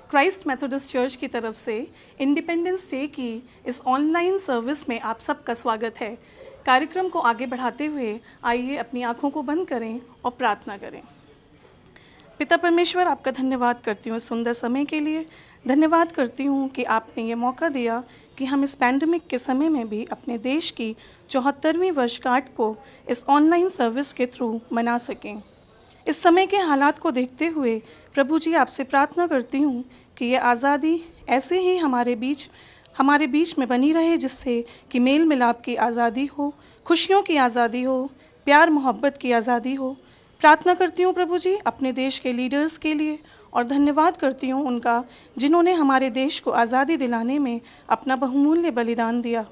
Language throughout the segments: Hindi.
क्राइस्ट मेथोडिस्ट चर्च की तरफ से इंडिपेंडेंस डे की इस ऑनलाइन सर्विस में आप सबका स्वागत है। कार्यक्रम को आगे बढ़ाते हुए आइए अपनी आंखों को बंद करें और प्रार्थना करें। पिता परमेश्वर, आपका धन्यवाद करती हूँ इस सुंदर समय के लिए। धन्यवाद करती हूँ कि आपने ये मौका दिया कि हम इस पैंडमिक के समय में भी अपने देश की 74वीं वर्षगांठ को इस ऑनलाइन सर्विस के थ्रू मना सकें। इस समय के हालात को देखते हुए प्रभु जी, आपसे प्रार्थना करती हूँ कि ये आज़ादी ऐसे ही हमारे बीच में बनी रहे, जिससे कि मेल मिलाप की आज़ादी हो, खुशियों की आज़ादी हो, प्यार मोहब्बत की आज़ादी हो। प्रार्थना करती हूँ प्रभु जी अपने देश के लीडर्स के लिए, और धन्यवाद करती हूँ उनका जिन्होंने हमारे देश को आज़ादी दिलाने में अपना बहुमूल्य बलिदान दिया।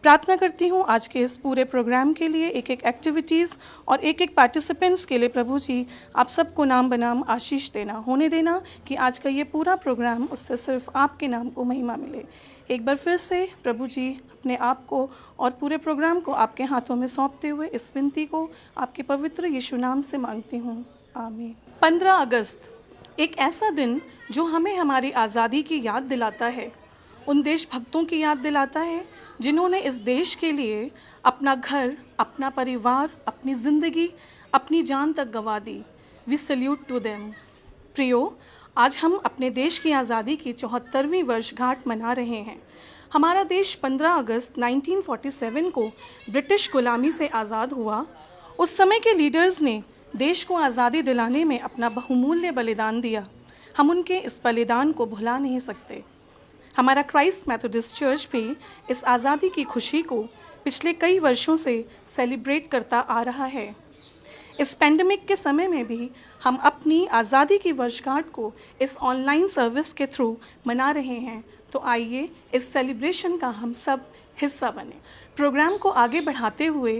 प्रार्थना करती हूँ आज के इस पूरे प्रोग्राम के लिए, एक एक एक्टिविटीज़ और एक एक पार्टिसिपेंट्स के लिए प्रभु जी आप सबको नाम बनाम आशीष देना, होने देना कि आज का ये पूरा प्रोग्राम उससे सिर्फ आपके नाम को महिमा मिले। एक बार फिर से प्रभु जी अपने आप को और पूरे प्रोग्राम को आपके हाथों में सौंपते हुए इस विनती को आपके पवित्र यीशु नाम से मांगती हूँ, आमीन। 15 अगस्त एक ऐसा दिन जो हमें हमारी आज़ादी की याद दिलाता है, उन देशभक्तों की याद दिलाता है जिन्होंने इस देश के लिए अपना घर, अपना परिवार, अपनी ज़िंदगी, अपनी जान तक गंवा दी। We salute to them. प्रियो, आज हम अपने देश की आज़ादी की 74वीं वर्षगांठ मना रहे हैं। हमारा देश 15 अगस्त 1947 को ब्रिटिश गुलामी से आज़ाद हुआ। उस समय के लीडर्स ने देश को आज़ादी दिलाने में अपना बहुमूल्य बलिदान दिया। हम उनके इस बलिदान को भुला नहीं सकते। हमारा क्राइस्ट मेथोडिस्ट चर्च भी इस आज़ादी की खुशी को पिछले कई वर्षों से सेलिब्रेट करता आ रहा है। इस पेंडेमिक के समय में भी हम अपनी आज़ादी की वर्षगांठ को इस ऑनलाइन सर्विस के थ्रू मना रहे हैं। तो आइए इस सेलिब्रेशन का हम सब हिस्सा बने। प्रोग्राम को आगे बढ़ाते हुए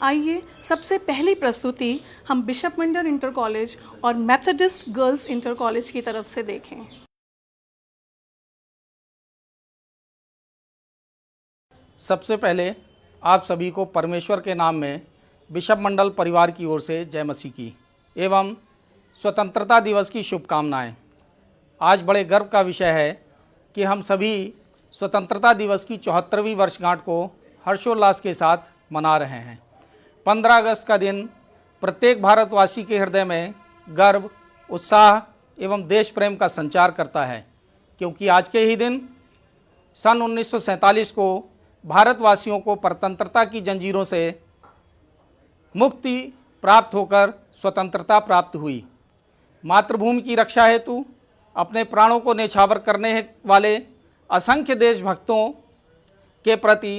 आइए सबसे पहली प्रस्तुति हम बिशप मंडल इंटर कॉलेज और मेथोडिस्ट गर्ल्स इंटर कॉलेज की तरफ से देखें। सबसे पहले आप सभी को परमेश्वर के नाम में बिशप मंडल परिवार की ओर से जय मसीह की एवं स्वतंत्रता दिवस की शुभकामनाएं। आज बड़े गर्व का विषय है कि हम सभी स्वतंत्रता दिवस की 74वीं वर्षगांठ को हर्षोल्लास के साथ मना रहे हैं। 15 अगस्त का दिन प्रत्येक भारतवासी के हृदय में गर्व, उत्साह एवं देश प्रेम का संचार करता है, क्योंकि आज के ही दिन सन 1947 को भारतवासियों को परतंत्रता की जंजीरों से मुक्ति प्राप्त होकर स्वतंत्रता प्राप्त हुई। मातृभूमि की रक्षा हेतु अपने प्राणों को न्यौछावर करने वाले असंख्य देशभक्तों के प्रति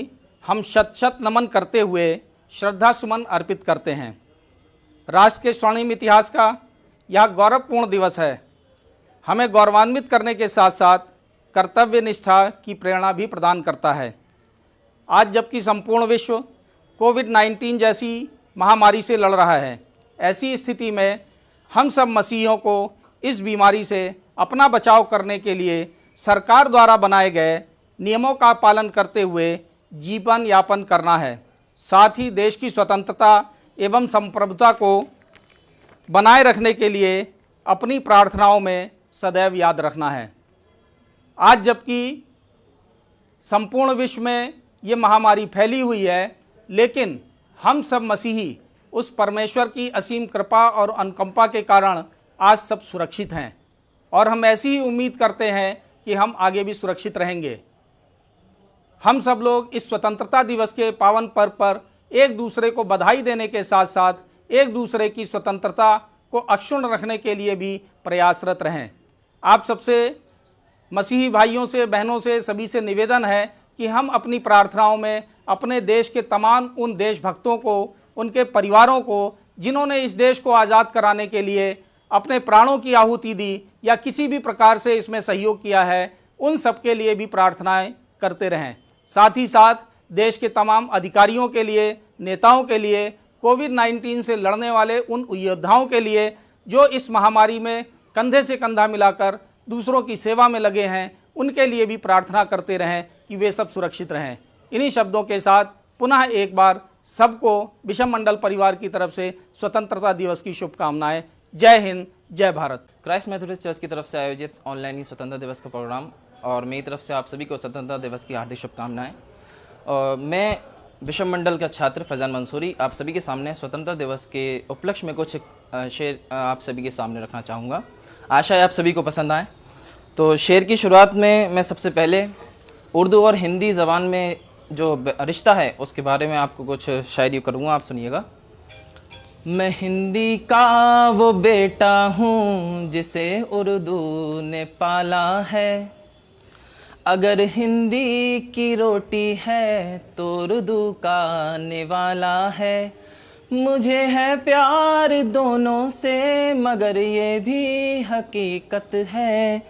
हम शत शत नमन करते हुए श्रद्धा सुमन अर्पित करते हैं। राष्ट्र के स्वर्णिम इतिहास का यह गौरवपूर्ण दिवस है। हमें गौरवान्वित करने के साथ साथ कर्तव्य निष्ठा की प्रेरणा भी प्रदान करता है। आज जबकि संपूर्ण विश्व कोविड-19 जैसी महामारी से लड़ रहा है, ऐसी स्थिति में हम सब मसीहियों को इस बीमारी से अपना बचाव करने के लिए सरकार द्वारा बनाए गए नियमों का पालन करते हुए जीवन यापन करना है। साथ ही देश की स्वतंत्रता एवं संप्रभुता को बनाए रखने के लिए अपनी प्रार्थनाओं में सदैव याद रखना है। आज जबकि संपूर्ण विश्व में ये महामारी फैली हुई है, लेकिन हम सब मसीही उस परमेश्वर की असीम कृपा और अनुकंपा के कारण आज सब सुरक्षित हैं, और हम ऐसी ही उम्मीद करते हैं कि हम आगे भी सुरक्षित रहेंगे। हम सब लोग इस स्वतंत्रता दिवस के पावन पर्व पर एक दूसरे को बधाई देने के साथ साथ एक दूसरे की स्वतंत्रता को अक्षुण्ण रखने के लिए भी प्रयासरत रहें। आप सबसे मसीही भाइयों से, बहनों से, सभी से निवेदन है कि हम अपनी प्रार्थनाओं में अपने देश के तमाम उन देशभक्तों को, उनके परिवारों को, जिन्होंने इस देश को आज़ाद कराने के लिए अपने प्राणों की आहुति दी या किसी भी प्रकार से इसमें सहयोग किया है, उन सब के लिए भी प्रार्थनाएं करते रहें। साथ ही साथ देश के तमाम अधिकारियों के लिए, नेताओं के लिए, कोविड-19 से लड़ने वाले उन योद्धाओं के लिए जो इस महामारी में कंधे से कंधा मिलाकर दूसरों की सेवा में लगे हैं, उनके लिए भी प्रार्थना करते रहें कि वे सब सुरक्षित रहें। इन्हीं शब्दों के साथ पुनः एक बार सबको बिशप मंडल परिवार की तरफ से स्वतंत्रता दिवस की शुभकामनाएं। जय हिंद, जय भारत। क्राइस्ट मेथोडिस्ट चर्च की तरफ से आयोजित ऑनलाइन ही स्वतंत्रता दिवस का प्रोग्राम और मेरी तरफ से आप सभी को स्वतंत्रता दिवस की हार्दिक शुभकामनाएं। और मैं बिशप मंडल का छात्र फैज़ान मंसूरी आप सभी के सामने स्वतंत्रता दिवस के उपलक्ष्य में कुछ शेर आप सभी के सामने रखना चाहूँगा। आशा है आप सभी को पसंद आए। तो शेर की शुरुआत में मैं सबसे पहले उर्दू और हिंदी ज़बान में जो रिश्ता है उसके बारे में आपको कुछ शायरी करूँगा, आप सुनिएगा। मैं हिंदी का वो बेटा हूँ जिसे उर्दू ने पाला है, अगर हिंदी की रोटी है तो उर्दू का निवाला है। मुझे है प्यार दोनों से मगर ये भी हकीकत है,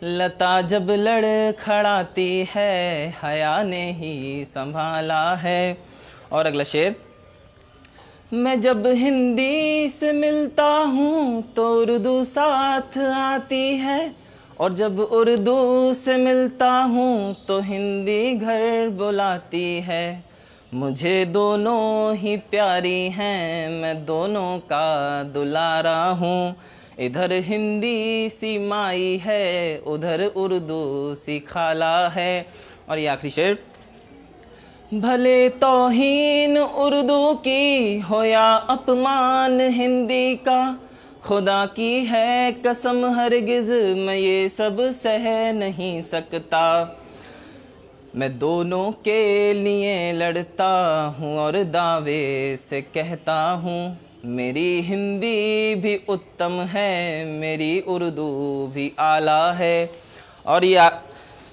लता जब लड़खड़ाती है हया ने ही संभाला है। और अगला शेर, मैं जब हिंदी से मिलता हूँ तो उर्दू साथ आती है, और जब उर्दू से मिलता हूँ तो हिंदी घर बुलाती है। मुझे दोनों ही प्यारी हैं, मैं दोनों का दुलारा हूँ। इधर हिंदी सी माई है, उधर उर्दू सी खाला है। और ये आखिरी शेर, भले तौहीन उर्दू की हो या अपमान हिंदी का, खुदा की है कसम हरगिज़ मैं ये सब सह नहीं सकता। मैं दोनों के लिए लड़ता हूँ और दावे से कहता हूँ, मेरी हिंदी भी उत्तम है, मेरी उर्दू भी आला है। और ये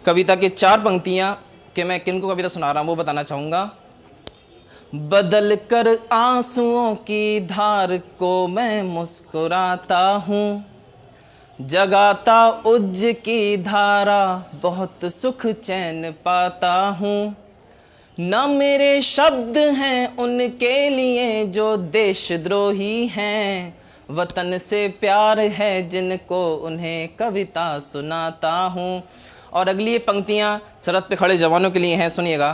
कविता के 4 पंक्तियाँ कि मैं किनको कविता सुना रहा हूँ वो बताना चाहूँगा। बदल कर आंसुओं की धार को मैं मुस्कुराता हूँ, जगाता उज्ज की धारा बहुत सुख चैन पाता हूँ। न मेरे शब्द हैं उनके लिए जो देशद्रोही हैं, वतन से प्यार है जिनको उन्हें कविता सुनाता हूँ। और अगली ये पंक्तियाँ सरहद पे खड़े जवानों के लिए हैं, सुनिएगा।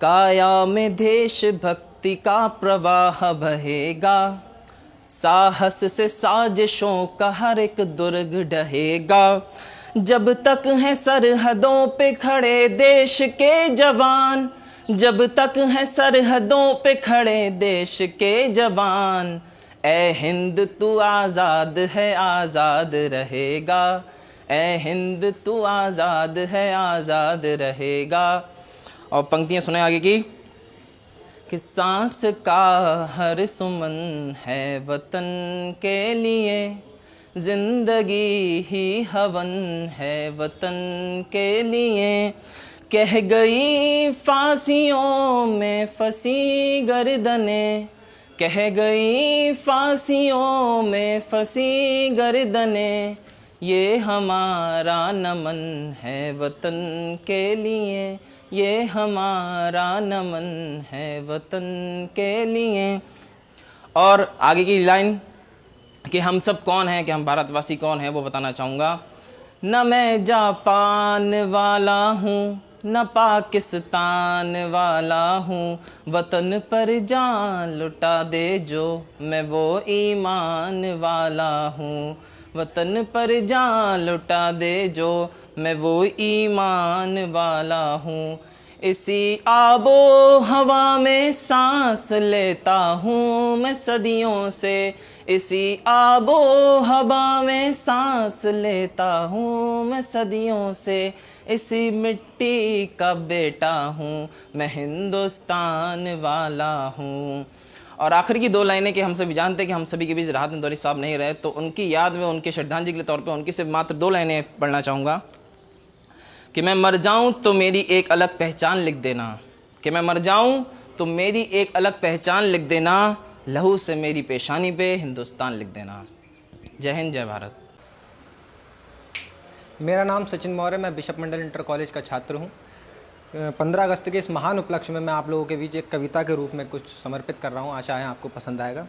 काया में देश भक्ति का प्रवाह बहेगा, साहस से साजिशों का हर एक दुर्ग ढहेगा। जब तक है सरहदों पे खड़े देश के जवान, जब तक है सरहदों पे खड़े देश के जवान, ए हिंद तू आज़ाद है आज़ाद रहेगा, ए हिंद तू आज़ाद है आज़ाद रहेगा। और पंक्तियाँ सुने आगे की, कि सांस का हर सुमन है वतन के लिए, जिंदगी ही हवन है वतन के लिए। कह गई फांसियों में फंसी गर्दनें, कह गई फांसियों में फंसी गर्दनें, ये हमारा नमन है वतन के लिए, ये हमारा नमन है वतन के लिए। और आगे की लाइन कि हम सब कौन हैं, कि हम भारतवासी कौन हैं वो बताना चाहूँगा। न मैं जापान वाला हूँ न पाकिस्तान वाला हूँ, वतन पर जान लुटा दे जो मैं वो ईमान वाला हूँ, वतन पर जान लुटा दे जो मैं वो ईमान वाला हूँ। इसी आबो हवा में सांस लेता हूँ मैं सदियों से, इसी आबो हवा में सांस लेता हूँ मैं सदियों से। इसी मिट्टी का बेटा हूँ मैं हिंदुस्तान वाला हूँ। और आखिर की 2 लाइनें कि हम सभी जानते हैं कि हम सभी के बीच राहत इंदौरी साहब नहीं रहे, तो उनकी याद में उनके श्रद्धांजलि के तौर पे उनकी सिर्फ मात्र 2 लाइनें पढ़ना चाहूँगा। कि मैं मर जाऊँ तो मेरी एक अलग पहचान लिख देना, कि मैं मर जाऊँ तो मेरी एक अलग पहचान लिख देना, लहू से मेरी पेशानी पे हिंदुस्तान लिख देना। जय हिंद, जय भारत। मेरा नाम सचिन मौर्य, मैं बिशप मंडल इंटर कॉलेज का छात्र हूँ। 15 अगस्त के इस महान उपलक्ष्य में मैं आप लोगों के बीच एक कविता के रूप में कुछ समर्पित कर रहा हूँ। आशा है आपको पसंद आएगा।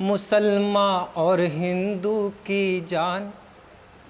मुसलमान और हिंदू की जान,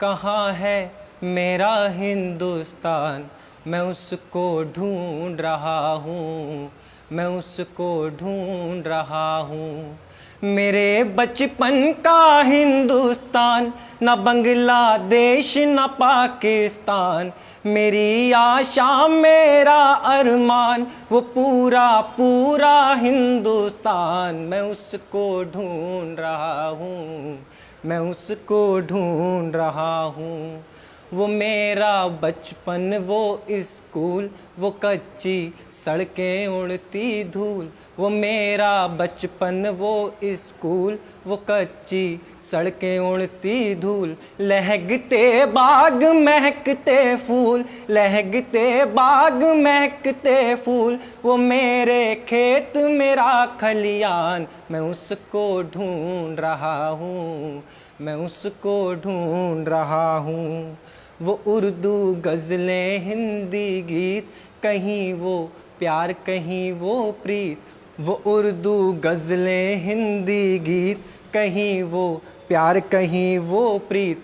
कहाँ है मेरा हिंदुस्तान, मैं उसको ढूंढ रहा हूँ, मैं उसको ढूंढ रहा हूँ। मेरे बचपन का हिंदुस्तान, न बांग्लादेश न पाकिस्तान, मेरी आशा मेरा अरमान, वो पूरा पूरा हिंदुस्तान। मैं उसको ढूंढ रहा हूँ, मैं उसको ढूंढ रहा हूँ। वो मेरा बचपन, वो स्कूल, वो कच्ची सड़कें उड़ती धूल। वो मेरा बचपन, वो स्कूल, वो कच्ची सड़कें उड़ती धूल। लहकते बाग महकते फूल, लहकते बाग महकते फूल। वो मेरे खेत मेरा खलियान, मैं उसको ढूंढ रहा हूँ, मैं उसको ढूंढ रहा हूँ। वो उर्दू गज़लें हिंदी गीत, कहीं वो प्यार कहीं वो प्रीत। वो उर्दू गज़लें हिंदी गीत, कहीं वो प्यार कहीं वो प्रीत।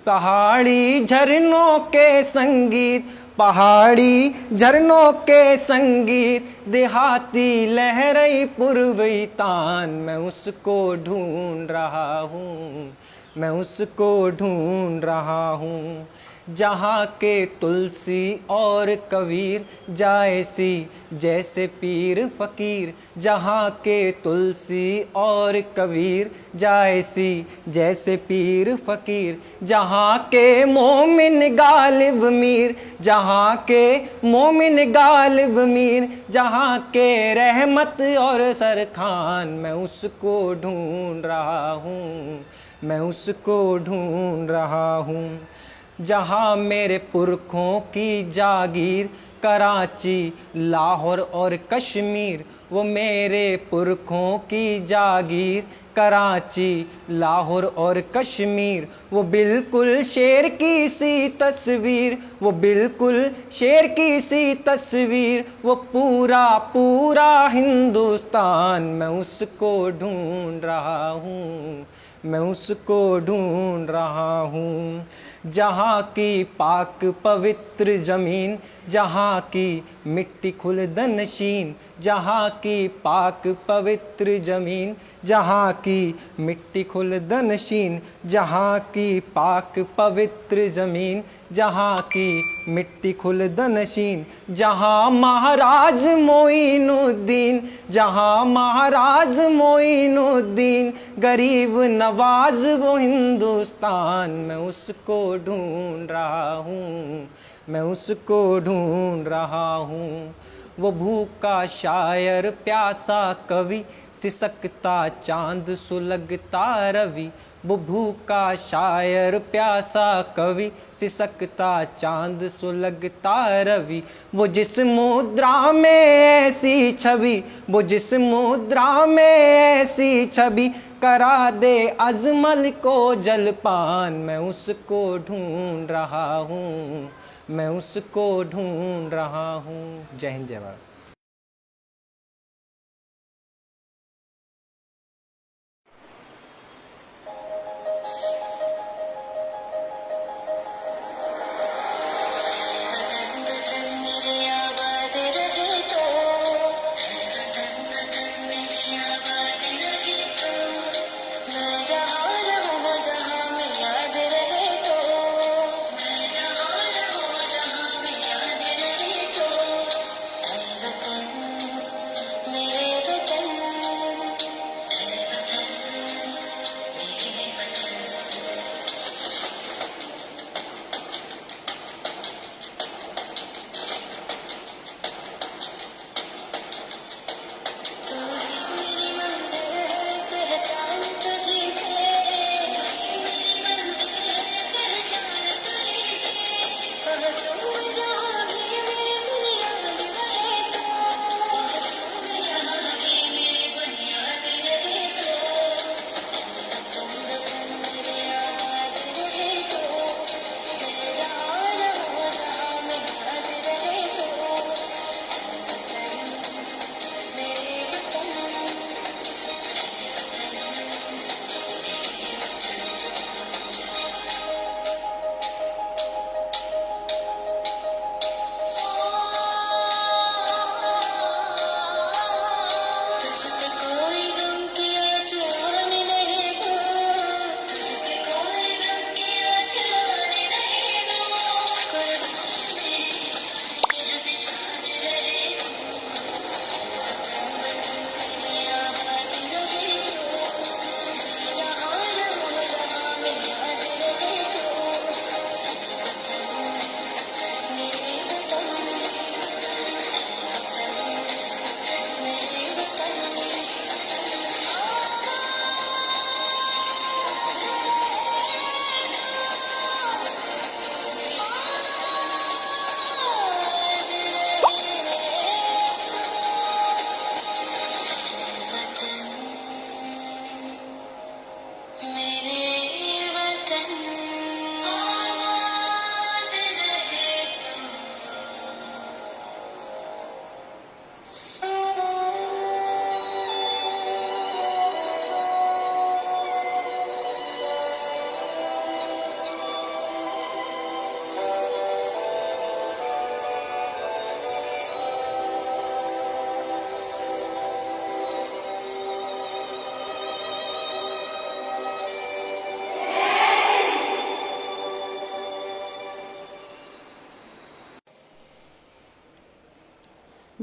पहाड़ी झरनों के संगीत, पहाड़ी झरनों के संगीत। देहाती लहरें पूर्वी तान, मैं उसको ढूंढ रहा हूँ, मैं उसको ढूंढ रहा हूँ। जहाँ के तुलसी और कबीर, जायसी जैसे पीर फ़कीर। जहाँ के तुलसी और कबीर, जायसी जैसे पीर फ़कीर। जहाँ के मोमिन गालिब मीर, जहाँ के मोमिन गालिब मीर। जहाँ के रहमत और सरखान, मैं उसको ढूंढ रहा हूँ, मैं उसको ढूंढ रहा हूँ। जहाँ मेरे पुरखों की जागीर, कराची लाहौर और कश्मीर। वो मेरे पुरखों की जागीर, कराची लाहौर और कश्मीर। वो बिल्कुल शेर की सी तस्वीर, वो बिल्कुल शेर की सी तस्वीर। वो पूरा पूरा हिंदुस्तान, मैं उसको ढूंढ रहा हूँ, मैं उसको ढूंढ रहा हूँ। जहाँ की पाक पवित्र ज़मीन, जहाँ की मिट्टी खुल्दनशीन। जहाँ की पाक पवित्र ज़मीन, जहाँ की मिट्टी खुल्दनशीन। जहाँ की पाक पवित्र ज़मीन, जहाँ की मिट्टी खुल्दनशीन। जहाँ महाराज मोइनुद्दीन, जहाँ महाराज मोइनुद्दीन। गरीब नवाज वो हिंदुस्तान, मैं उसको ढूंढ रहा हूँ, मैं उसको ढूंढ रहा हूँ। वो भूखा शायर प्यासा कवि, सिसकता चांद सुलगता रवि। वो भूखा शायर प्यासा कवि, सिसकता चांद सुलगता रवि। वो जिस मुद्रा में ऐसी छवि, वो जिस मुद्रा में ऐसी छवि। करा दे अजमल को जलपान, मैं उसको ढूंढ रहा हूँ, मैं उसको ढूंढ रहा हूँ। जय हिंद जय भारत।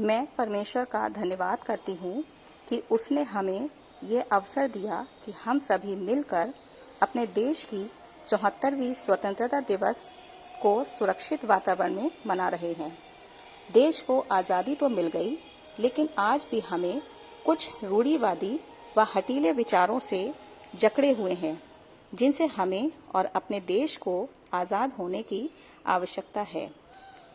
मैं परमेश्वर का धन्यवाद करती हूँ कि उसने हमें ये अवसर दिया कि हम सभी मिलकर अपने देश की 74वीं स्वतंत्रता दिवस को सुरक्षित वातावरण में मना रहे हैं। देश को आज़ादी तो मिल गई, लेकिन आज भी हमें कुछ रूढ़िवादी व हटीले विचारों से जकड़े हुए हैं, जिनसे हमें और अपने देश को आज़ाद होने की आवश्यकता है।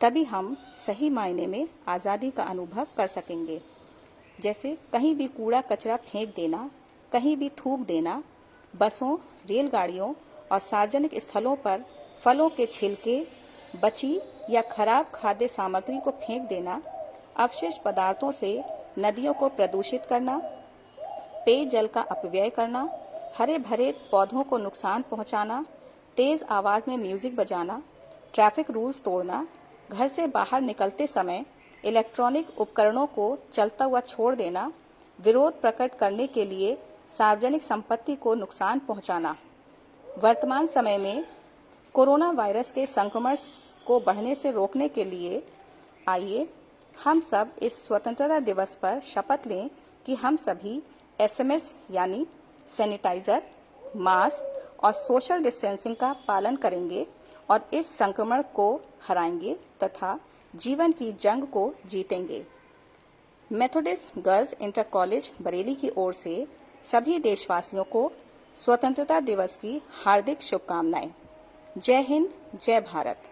तभी हम सही मायने में आज़ादी का अनुभव कर सकेंगे। जैसे कहीं भी कूड़ा कचरा फेंक देना, कहीं भी थूक देना, बसों, रेलगाड़ियों और सार्वजनिक स्थलों पर फलों के छिलके, बची या खराब खाद्य सामग्री को फेंक देना, अवशिष्ट पदार्थों से नदियों को प्रदूषित करना, पेयजल का अपव्यय करना, हरे भरे पौधों को नुकसान पहुंचाना, तेज आवाज में म्यूजिक बजाना, ट्रैफिक रूल्स तोड़ना, घर से बाहर निकलते समय इलेक्ट्रॉनिक उपकरणों को चलता हुआ छोड़ देना, विरोध प्रकट करने के लिए सार्वजनिक संपत्ति को नुकसान पहुंचाना। वर्तमान समय में कोरोना वायरस के संक्रमण को बढ़ने से रोकने के लिए आइए हम सब इस स्वतंत्रता दिवस पर शपथ लें कि हम सभी SMS यानी सैनिटाइजर, मास्क और सोशल डिस्टेंसिंग का पालन करेंगे और इस संक्रमण को हराएंगे तथा जीवन की जंग को जीतेंगे। Methodist girls inter college Bareilly की ओर से सभी देशवासियों को स्वतंत्रता दिवस की हार्दिक शुभकामनाएं। जय हिंद, जय भारत।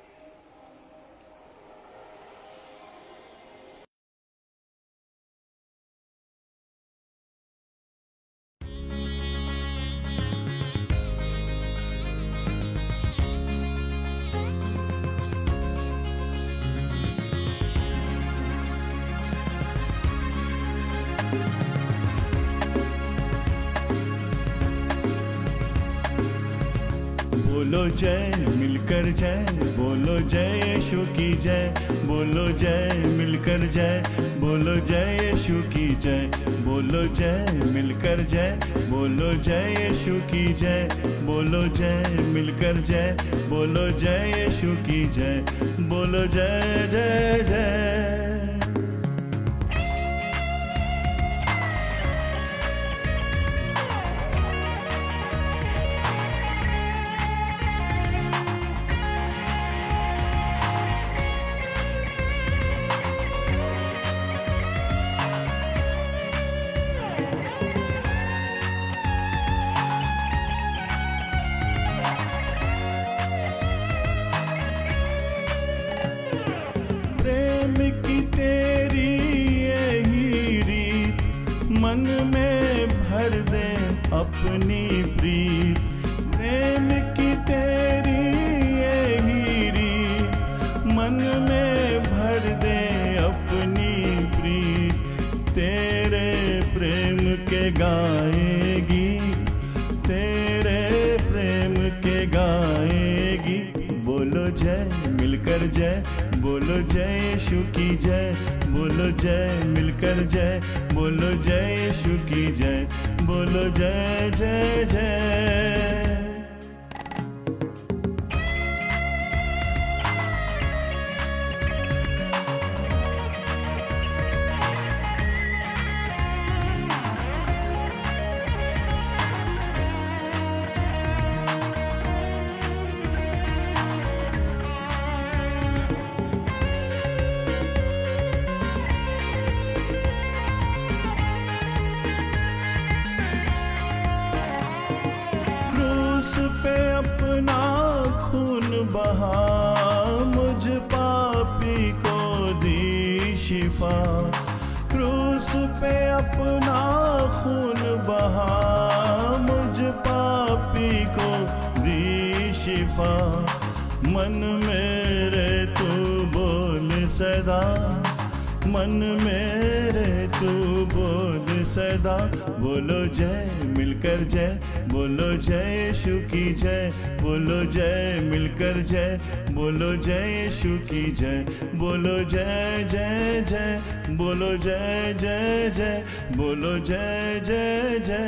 बोलो जय मिलकर जय, बोलो जय यीशु की जय, बोलो जय मिलकर जय, बोलो जय यीशु की जय, बोलो जय मिलकर जय, बोलो जय यीशु की जय, बोलो जय मिलकर जय, बोलो जय यीशु की जय, बोलो जय जय जय। प्रेम की तेरी यही रीत, मन में भर दे अपनी प्रीत। प्रेम की तेरी यही रीत, मन में भर दे अपनी प्रीत। तेरे प्रेम के गाएगी, तेरे प्रेम के गाएगी। बोलो जय मिलकर जय, बोलो जय यीशु की जय, बोलो जय मिलकर जय, बोलो जय यीशु की जय, बोलो जय जय जय। पे अपना खून बहा, मुझ पापी को दी शिफा। क्रूस पे अपना खून बहा, मुझ पापी को दी शिफा। मन मेरे तू बोल सदा, मन मेरे तू बोल सदा। बोलो जय मिलकर जय, बोलो जय यीशु की जय, बोलो जय मिलकर जय, बोलो जय यीशु की जय, बोलो जय जय जय, बोलो जय जय जय, बोलो जय जय जय।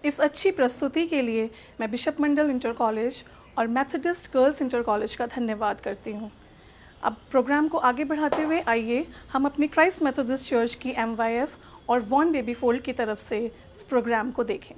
इस अच्छी प्रस्तुति के लिए मैं बिशप मंडल इंटर कॉलेज और मेथोडिस्ट गर्ल्स इंटर कॉलेज का धन्यवाद करती हूँ। अब प्रोग्राम को आगे बढ़ाते हुए आइए हम अपने क्राइस्ट मेथोडिस्ट चर्च की MYF और वॉन बेबी फोल्ड की तरफ से इस प्रोग्राम को देखें।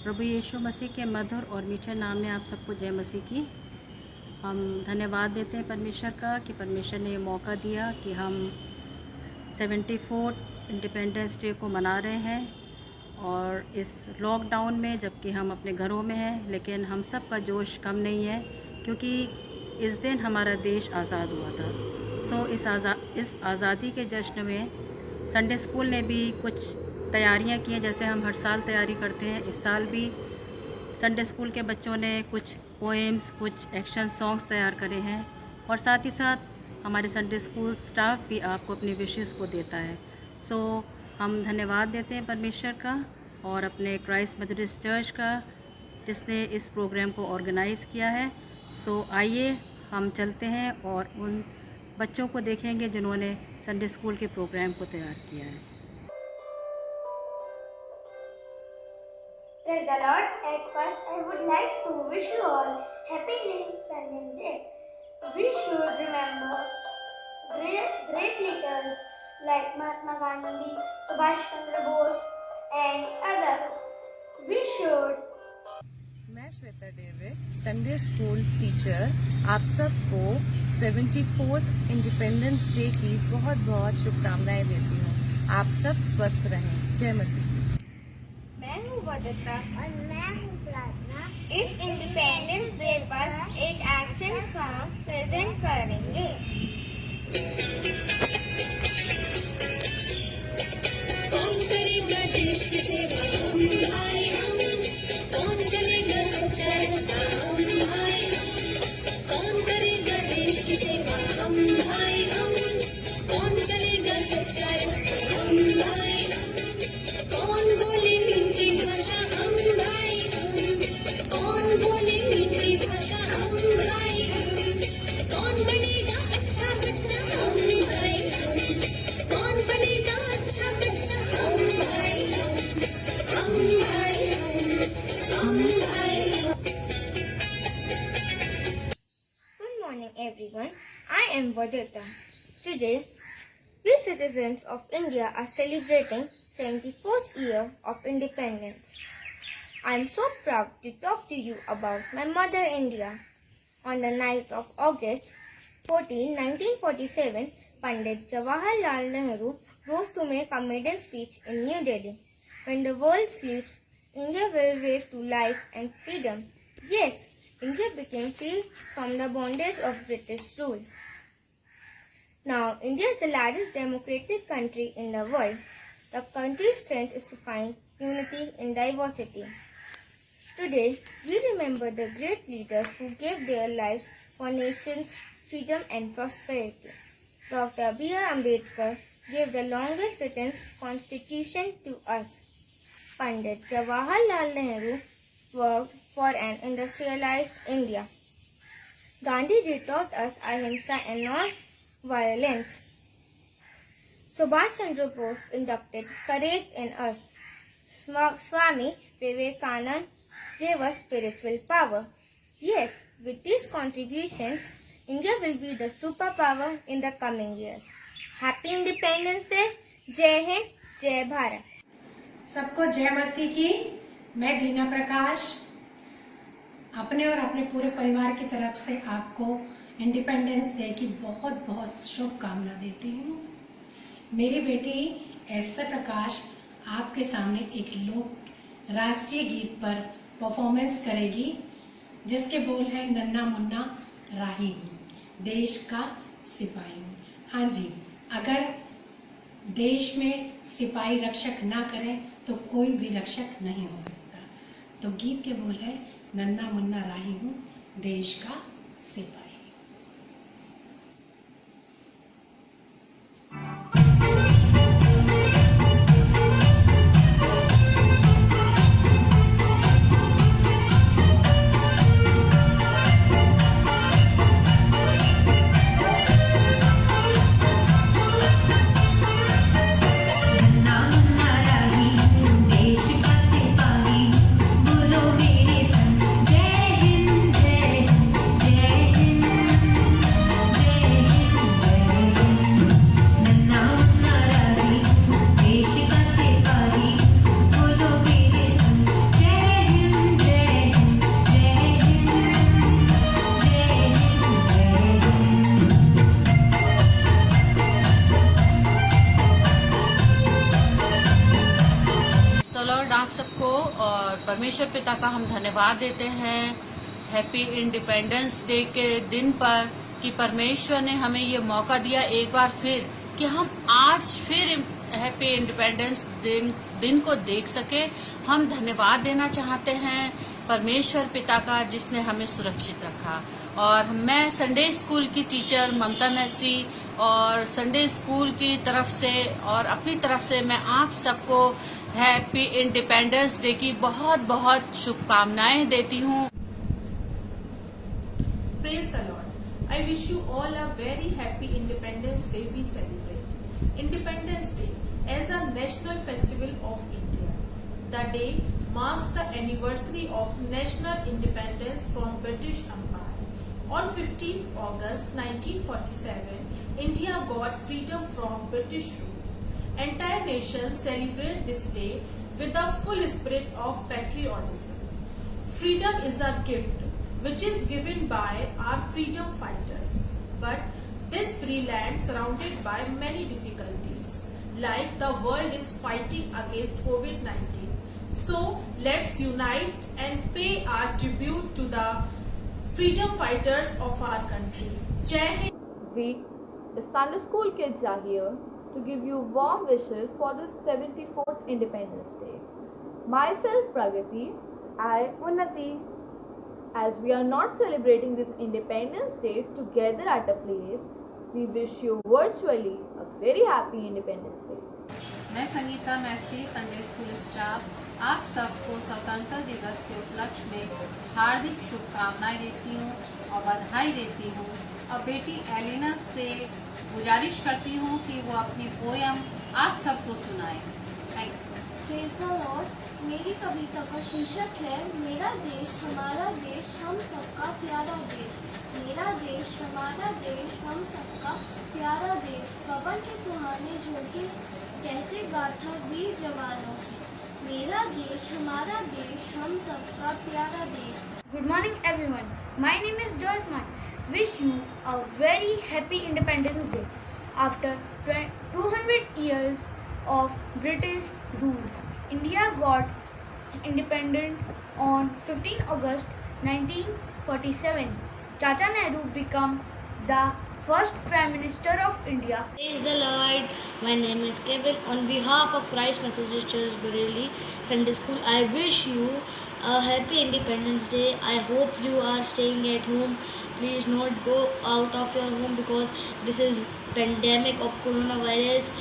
प्रभु यीशु मसीह के मधुर और मीठे नाम में आप सबको जय मसीह की। हम धन्यवाद देते हैं परमेश्वर का कि परमेश्वर ने ये मौका दिया कि हम 74 इंडिपेंडेंस डे को मना रहे हैं और इस लॉकडाउन में, जबकि हम अपने घरों में हैं, लेकिन हम सब का जोश कम नहीं है क्योंकि इस दिन हमारा देश आज़ाद हुआ था। सो इस आज़ादी के जश्न में संडे स्कूल ने भी कुछ तैयारियां की हैं, जैसे हम हर साल तैयारी करते हैं। इस साल भी संडे स्कूल के बच्चों ने कुछ पोएम्स, कुछ एक्शन सॉन्ग्स तैयार करे हैं और साथ ही साथ हमारे संडे स्कूल स्टाफ भी आपको अपनी विशेस को देता है। सो हम धन्यवाद देते हैं परमेश्वर का और अपने क्राइस्ट मेथोडिस्ट चर्च का जिसने इस प्रोग्राम को ऑर्गेनाइज़ किया है। सो आइए हम चलते हैं और उन बच्चों को देखेंगे जिन्होंने संडे स्कूल के प्रोग्राम को तैयार किया है। Praise the Lord. At first, I would like to wish you all Happy Independence Day. We should remember great leaders like Mahatma Gandhi, Subhash Chandra Bose and others. We should. मैं Shweta David Sunday school teacher आप सबको 74th इंडिपेंडेंस डे की बहुत बहुत शुभकामनाएं देती हूँ। आप सब स्वस्थ रहें। जय मसीह। मैं हूँ वदता और मैं हूँ प्रार्थना। इस इंडिपेंडेंस डे पर एक एक्शन सॉन्ग प्रेजेंट करेंगे। कौन करेगा देश की सेवा, हम भाई हम। कौन चलेगा सच्चा रास्ता, हम भाई हम। कौन करेगा देश की सेवा, हम भाई हम। कौन चलेगा सच्चा रास्ता, हम भाई हम। कौन बोले मीठी भाषा, हम भाई हम। कौन बोले मीठी भाषा, हम भाई हम। कौन बनेगा अच्छा बच्चा, हम भाई हम। कौन बनेगा अच्छा बच्चा, हम भाई हम। हम भाई हम, हम भाई हम। Good morning, everyone. I am Vadita. Today, we citizens of India are celebrating 74th year of independence. I am so proud to talk to you about my mother India. On the 9th of August 14, 1947, Pandit Jawaharlal Nehru rose to make a maiden speech in New Delhi. When the world sleeps, India will wake to life and freedom. Yes, India became free from the bondage of British rule. Now, India is the largest democratic country in the world. The country's strength is to find unity in diversity. Today, we remember the great leaders who gave their lives for nations' freedom and prosperity. Dr. B.R. Ambedkar gave the longest written constitution to us. Pandit Jawaharlal Nehru worked for an industrialized India. Gandhiji taught us ahimsa and non-violence. Subhash Chandra Bose inducted courage in us. Swami Vivekananda gave us spiritual power. Yes, with these contributions, India will be the superpower in the coming years. Happy Independence Day! जय हिंद, जय भारत। सबको जय मसीह की। मैं दीना प्रकाश अपने और अपने पूरे परिवार की तरफ से आपको इंडिपेंडेंस डे की बहुत बहुत शुभकामना देती हूँ। मेरी बेटी एस्तर प्रकाश आपके सामने एक लोक राष्ट्रीय गीत पर परफॉर्मेंस करेगी, जिसके बोल है नन्ना मुन्ना राही हूँ, देश का सिपाही हूँ। हाँ जी, अगर देश में सिपाही रक्षक ना करें तो कोई भी रक्षक नहीं हो सकता। तो गीत के बोल है नन्ना मुन्ना राही हूँ, देश का सिपाही। आप सबको और परमेश्वर पिता का हम धन्यवाद देते हैं हैप्पी इंडिपेंडेंस डे के दिन पर कि परमेश्वर ने हमें ये मौका दिया एक बार फिर कि हम आज फिर हैप्पी इंडिपेंडेंस दिन को देख सके। हम धन्यवाद देना चाहते हैं परमेश्वर पिता का जिसने हमें सुरक्षित रखा। और मैं संडे स्कूल की टीचर ममता मैसी और संडे स्कूल की तरफ से और अपनी तरफ से मैं आप सबको हैप्पी इंडिपेंडेंस डे की बहुत बहुत शुभकामनाएं देती हूँ। Praise the Lord. I wish you all a very happy Independence Day we celebrate. Independence Day as a national festival of India. The day marks the anniversary of national independence from British Empire. On 15th August 1947, India got freedom from British rule. entire nation celebrate this day with the full spirit of patriotism. Freedom is a gift which is given by our freedom fighters. But this free land surrounded by many difficulties, like the world is fighting against COVID-19. So let's unite and pay our tribute to the freedom fighters of our country. Jai Hind. We, the Sunday School kids, are here to give you warm wishes for the 74th Independence Day. Myself, Pragati, I, Unnati. As we are not celebrating this Independence Day together at a place, we wish you virtually a very happy Independence Day. मैं Sangeeta Massey, Sunday school staff, आप सबको स्वतंत्रता दिवस के उपलक्ष्य में हार्दिक शुभकामनाएं देती हूँ और बधाई देती हूँ और बेटी एलिना से गुजारिश करती हूँ कि वो अपनी पोयम आप सबको सुनाए। Thank you. Praise the Lord. मेरी कविता का शीर्षक है मेरा देश हमारा देश हम सबका प्यारा देश। मेरा देश हमारा देश हम सबका प्यारा देश। पवन के सुहाने झोंके कहते गाथा वीर जवानों की। मेरा देश हमारा देश हम सबका प्यारा देश। Good morning everyone. My name is Joyce Mann. Wish you a very happy Independence Day. After 200 years of British rule, India got independent on 15 August 1947. Tata Nehru became the first Prime Minister of India. Praise the Lord. My name is Kevin. On behalf of Christ Methodist Church Bareilly Sunday School, I wish you a happy Independence Day. I hope you are staying at home. Please not go out of your home because this is pandemic of coronavirus.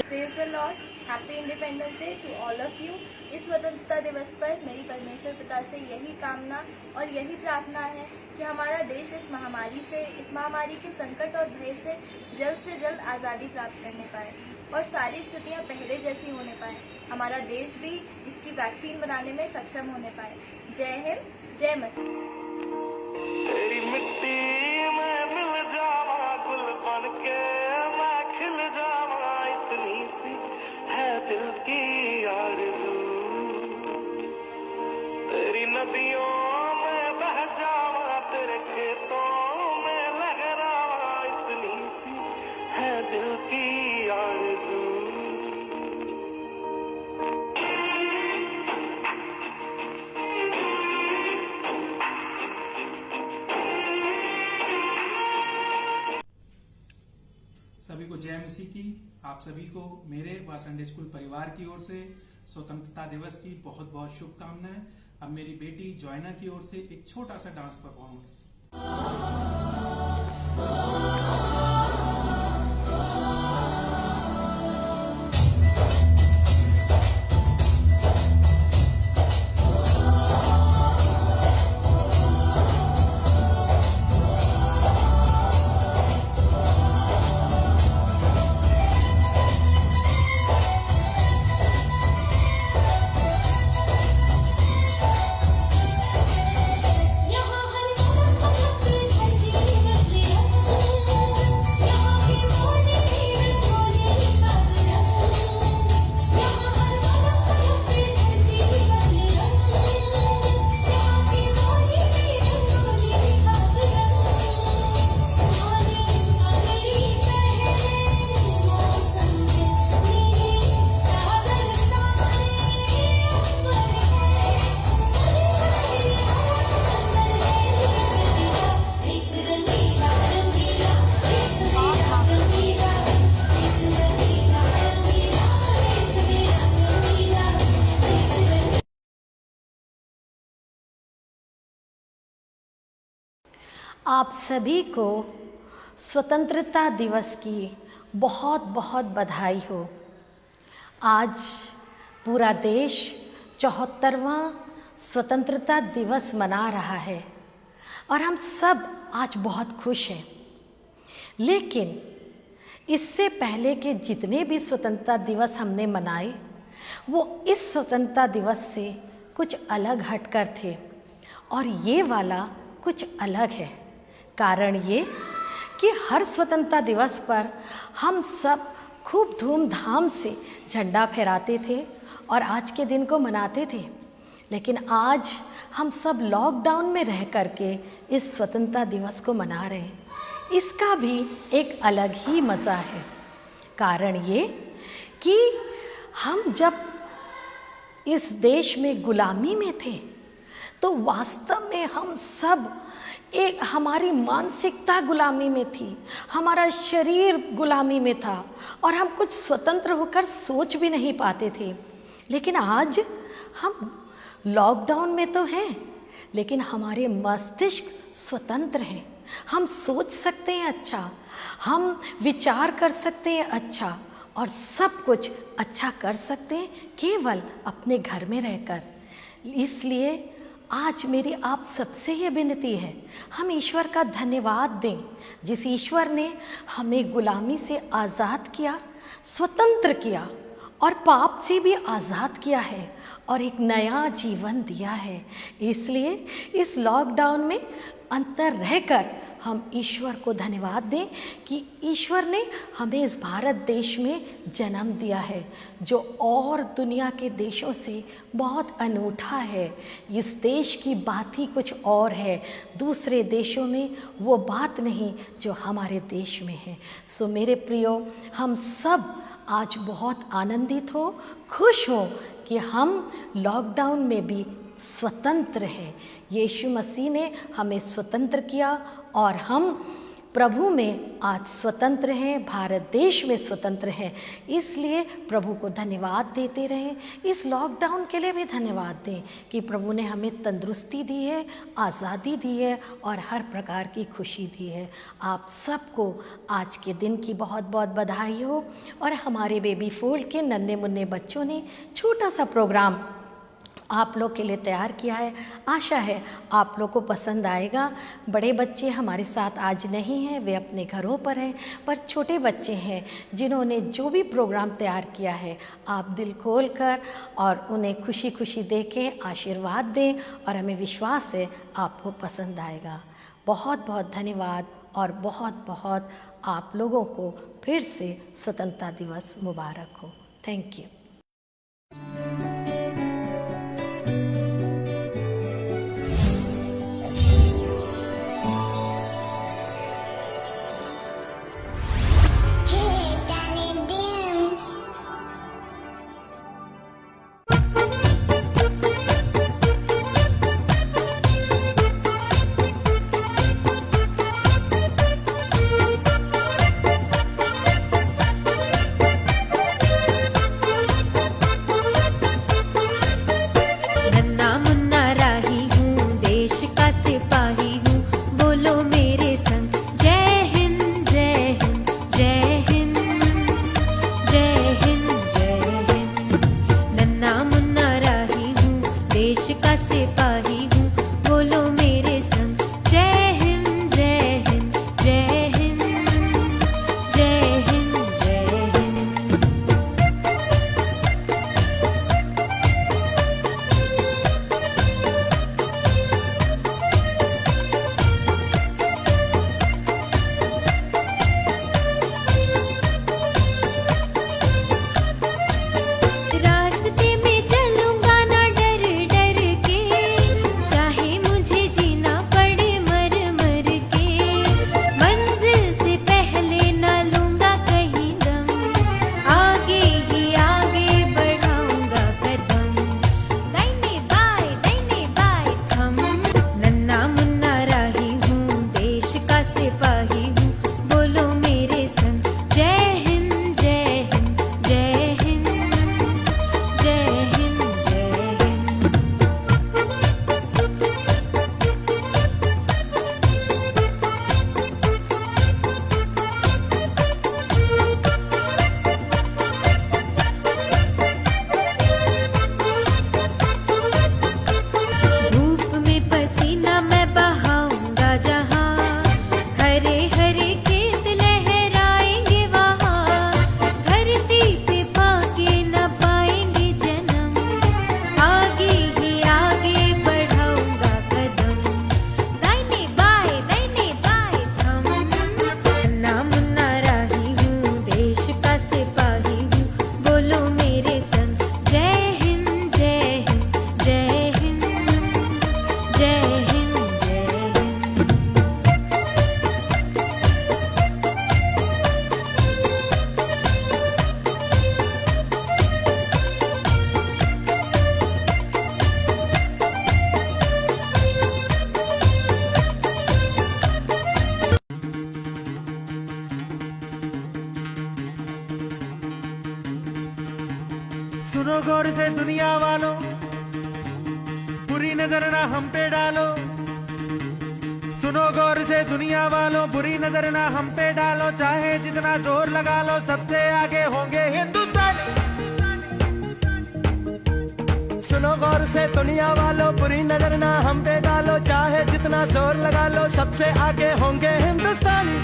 Praise the Lord. Happy Independence Day to all of you. इस स्वतंत्रता दिवस पर मेरी परमेश्वर पिता से यही कामना और यही प्रार्थना है कि हमारा देश इस महामारी के संकट और भय से जल्द आज़ादी प्राप्त करने पाए और सारी स्थितियां पहले जैसी होने पाए। हमारा देश भी इसकी वैक्सीन बनाने में सक्षम होने पाए। जय हिंद, जय मसीह। तेरी मिट्टी में मिल जावा गुल बन के मैं खिल जावा इतनी सी है दिल की आरज़ू। तेरी नदियों में बह जावा तेरे खेतों में लहरावा इतनी सी है दिल की आरज़ू। सभी को जय मसीह की। आप सभी को मेरे व संडे स्कूल परिवार की ओर से स्वतंत्रता दिवस की बहुत बहुत शुभकामनाएं। अब मेरी बेटी जॉयना की ओर से एक छोटा सा डांस परफॉर्मेंस। आप सभी को स्वतंत्रता दिवस की बहुत बहुत बधाई हो। आज पूरा देश 74वां स्वतंत्रता दिवस मना रहा है और हम सब आज बहुत खुश हैं। लेकिन इससे पहले के जितने भी स्वतंत्रता दिवस हमने मनाए वो इस स्वतंत्रता दिवस से कुछ अलग हटकर थे और ये वाला कुछ अलग है। कारण ये कि हर स्वतंत्रता दिवस पर हम सब खूब धूमधाम से झंडा फहराते थे और आज के दिन को मनाते थे। लेकिन आज हम सब लॉकडाउन में रह करके इस स्वतंत्रता दिवस को मना रहे हैं। इसका भी एक अलग ही मज़ा है। कारण ये कि हम जब इस देश में गुलामी में थे तो वास्तव में हम सब एक, हमारी मानसिकता गुलामी में थी, हमारा शरीर गुलामी में था और हम कुछ स्वतंत्र होकर सोच भी नहीं पाते थे। लेकिन आज हम लॉकडाउन में तो हैं, लेकिन हमारे मस्तिष्क स्वतंत्र हैं। हम सोच सकते हैं अच्छा, हम विचार कर सकते हैं अच्छा, और सब कुछ अच्छा कर सकते हैं केवल अपने घर में रहकर। इसलिए आज मेरी आप सबसे ये विनती है, हम ईश्वर का धन्यवाद दें, जिस ईश्वर ने हमें गुलामी से आज़ाद किया, स्वतंत्र किया और पाप से भी आज़ाद किया है और एक नया जीवन दिया है। इसलिए इस लॉकडाउन में अंतर रहकर हम ईश्वर को धन्यवाद दें कि ईश्वर ने हमें इस भारत देश में जन्म दिया है, जो और दुनिया के देशों से बहुत अनूठा है। इस देश की बात ही कुछ और है, दूसरे देशों में वो बात नहीं जो हमारे देश में है। सो मेरे प्रियो, हम सब आज बहुत आनंदित हो, खुश हो कि हम लॉकडाउन में भी स्वतंत्र हैं। यीशु मसीह ने हमें स्वतंत्र किया और हम प्रभु में आज स्वतंत्र हैं, भारत देश में स्वतंत्र हैं। इसलिए प्रभु को धन्यवाद देते रहें। इस लॉकडाउन के लिए भी धन्यवाद दें कि प्रभु ने हमें तंदुरुस्ती दी है, आज़ादी दी है और हर प्रकार की खुशी दी है। आप सबको आज के दिन की बहुत बहुत बधाई हो। और हमारे बेबी फोल्ड के नन्हे मुन्ने बच्चों ने छोटा सा प्रोग्राम आप लोग के लिए तैयार किया है। आशा है आप लोग को पसंद आएगा। बड़े बच्चे हमारे साथ आज नहीं हैं, वे अपने घरों पर हैं, पर छोटे बच्चे हैं जिन्होंने जो भी प्रोग्राम तैयार किया है, आप दिल खोल कर और उन्हें खुशी खुशी देखें, आशीर्वाद दें और हमें विश्वास है आपको पसंद आएगा। बहुत बहुत धन्यवाद और बहुत बहुत आप लोगों को फिर से स्वतंत्रता दिवस मुबारक हो। Thank you. दुनिया वालों, बुरी नजर ना हम पे डालो। सुनो गौर से दुनिया वालों, बुरी नजर ना हम पे डालो। चाहे जितना जोर लगा लो, सबसे आगे होंगे हिंदुस्तानी। सुनो गौर से दुनिया वालों, बुरी नजर ना हम पे डालो। चाहे जितना जोर लगा लो, सबसे आगे होंगे हिंदुस्तानी।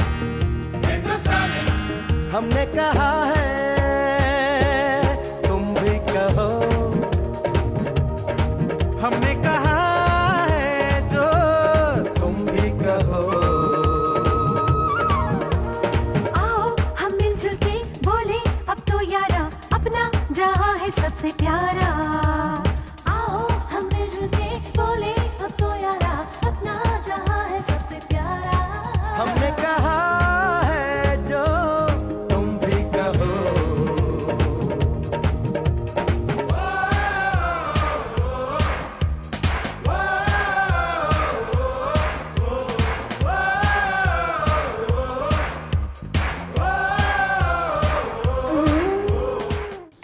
हमने कहा है, तुम भी कहो। हमने कहा है जो तुम भी कहो। आओ हम मिलजुल के बोले अब तो यारा, अपना जहां है सबसे प्यारा। आओ हम मिलजुल के बोले अब तो यारा, अपना जहां है सबसे प्यारा। हमने कहा है जो तुम भी कहो।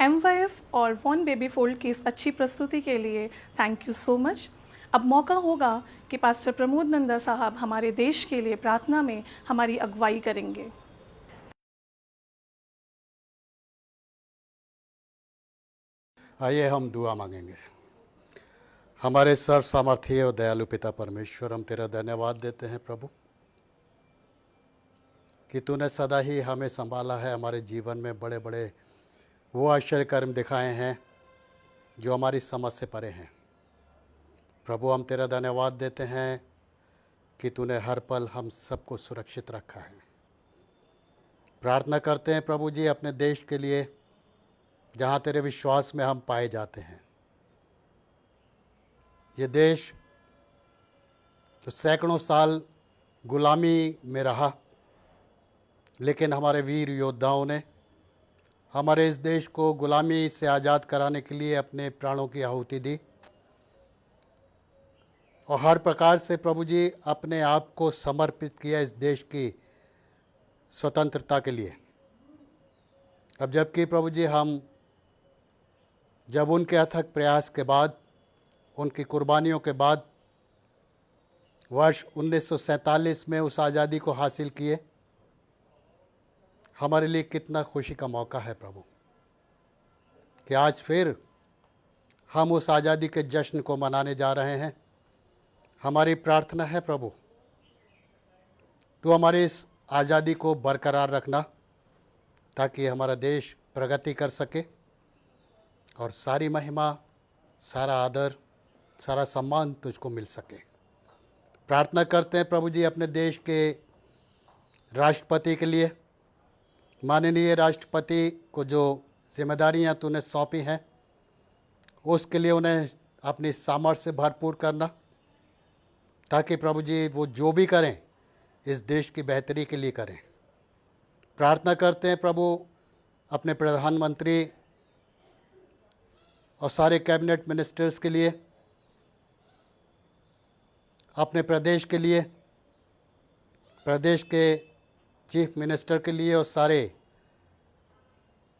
MYF और वन बेबी फोल्ड की इस अच्छी प्रस्तुति के लिए थैंक यू सो मच। अब मौका होगा कि पास्टर प्रमोद नंदा साहब हमारे देश के लिए प्रार्थना में हमारी अगुवाई करेंगे। आइए हम दुआ मांगेंगे। हमारे सर्व सामर्थ्य और दयालु पिता परमेश्वर, हम तेरा धन्यवाद देते हैं प्रभु कि तूने सदा ही हमें संभाला है। हमारे जीवन में बड़े बड़े वो आश्चर्य कर्म दिखाए हैं जो हमारी समझ से परे हैं। प्रभु हम तेरा धन्यवाद देते हैं कि तूने हर पल हम सबको सुरक्षित रखा है। प्रार्थना करते हैं प्रभु जी अपने देश के लिए, जहाँ तेरे विश्वास में हम पाए जाते हैं। ये देश तो सैकड़ों साल गुलामी में रहा, लेकिन हमारे वीर योद्धाओं ने हमारे इस देश को गुलामी से आज़ाद कराने के लिए अपने प्राणों की आहुति दी और हर प्रकार से प्रभु जी अपने आप को समर्पित किया इस देश की स्वतंत्रता के लिए। अब जबकि प्रभु जी हम जब उनके अथक प्रयास के बाद, उनकी कुर्बानियों के बाद वर्ष 1947 में उस आज़ादी को हासिल किए, हमारे लिए कितना खुशी का मौका है प्रभु कि आज फिर हम उस आज़ादी के जश्न को मनाने जा रहे हैं। हमारी प्रार्थना है प्रभु, तो हमारी इस आज़ादी को बरकरार रखना ताकि हमारा देश प्रगति कर सके और सारी महिमा, सारा आदर, सारा सम्मान तुझको मिल सके। प्रार्थना करते हैं प्रभु जी अपने देश के राष्ट्रपति के लिए। माननीय राष्ट्रपति को जो जिम्मेदारियां तूने सौंपी हैं, उसके लिए उन्हें अपनी सामर्थ्य से भरपूर करना ताकि प्रभु जी वो जो भी करें इस देश की बेहतरी के लिए करें। प्रार्थना करते हैं प्रभु अपने प्रधानमंत्री और सारे कैबिनेट मिनिस्टर्स के लिए, अपने प्रदेश के लिए, प्रदेश के चीफ मिनिस्टर के लिए और सारे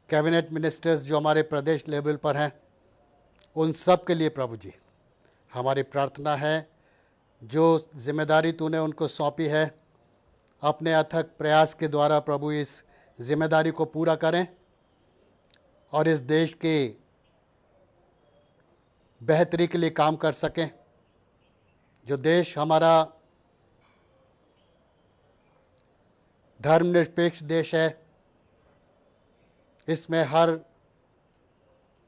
कैबिनेट मिनिस्टर्स जो हमारे प्रदेश लेवल पर हैं, उन सब के लिए प्रभु जी हमारी प्रार्थना है जो जिम्मेदारी तूने उनको सौंपी है, अपने अथक प्रयास के द्वारा प्रभु इस जिम्मेदारी को पूरा करें और इस देश की बेहतरी के लिए काम कर सकें। जो देश हमारा धर्मनिरपेक्ष देश है, इसमें हर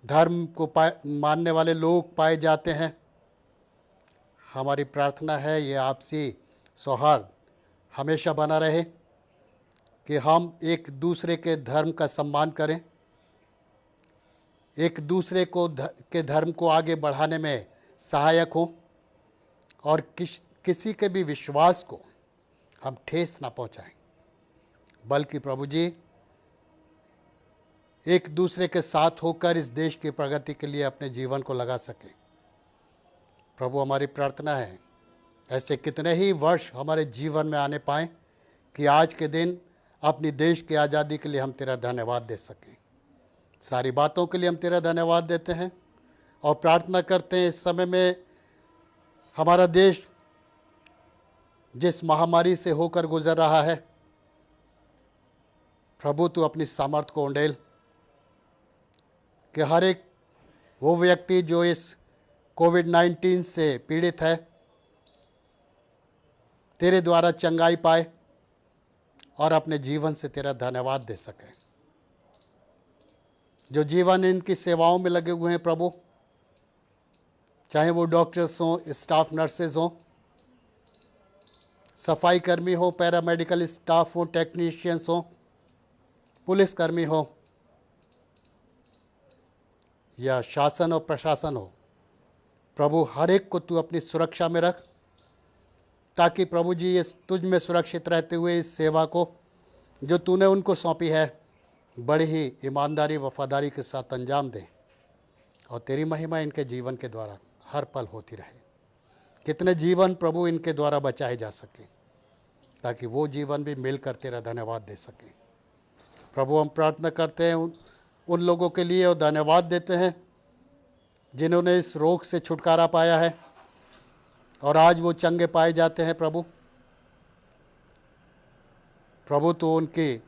धर्म को मानने वाले लोग पाए जाते हैं। हमारी प्रार्थना है ये आपसी सौहार्द हमेशा बना रहे कि हम एक दूसरे के धर्म का सम्मान करें, एक दूसरे को के धर्म को आगे बढ़ाने में सहायक हों और किसी के भी विश्वास को हम ठेस ना पहुंचाएं, बल्कि प्रभु जी एक दूसरे के साथ होकर इस देश की प्रगति के लिए अपने जीवन को लगा सकें। प्रभु हमारी प्रार्थना है ऐसे कितने ही वर्ष हमारे जीवन में आने पाएँ कि आज के दिन अपनी देश की आज़ादी के लिए हम तेरा धन्यवाद दे सकें। सारी बातों के लिए हम तेरा धन्यवाद देते हैं और प्रार्थना करते हैं इस समय में हमारा देश जिस महामारी से होकर गुजर रहा है, प्रभु तू अपनी सामर्थ्य को उंडेल कि हर एक वो व्यक्ति जो इस कोविड-19 से पीड़ित है तेरे द्वारा चंगाई पाए और अपने जीवन से तेरा धन्यवाद दे सके। जो जीवन इनकी सेवाओं में लगे हुए हैं प्रभु, चाहे वो डॉक्टर्स हों, स्टाफ नर्सेज हों, सफाई कर्मी हो, पैरामेडिकल स्टाफ हो, टेक्नीशियंस हो, पुलिसकर्मी हो या शासन और प्रशासन हो, प्रभु हर एक को तू अपनी सुरक्षा में रख, ताकि प्रभु जी ये तुझ में सुरक्षित रहते हुए इस सेवा को जो तूने उनको सौंपी है बड़ी ही ईमानदारी वफादारी के साथ अंजाम दें और तेरी महिमा इनके जीवन के द्वारा हर पल होती रहे। कितने जीवन प्रभु इनके द्वारा बचाए जा सके ताकि वो जीवन भी मिलकर तेरा धन्यवाद दे सके। प्रभु हम प्रार्थना करते हैं उन लोगों के लिए और धन्यवाद देते हैं जिन्होंने इस रोग से छुटकारा पाया है और आज वो चंगे पाए जाते हैं। प्रभु तो उनकी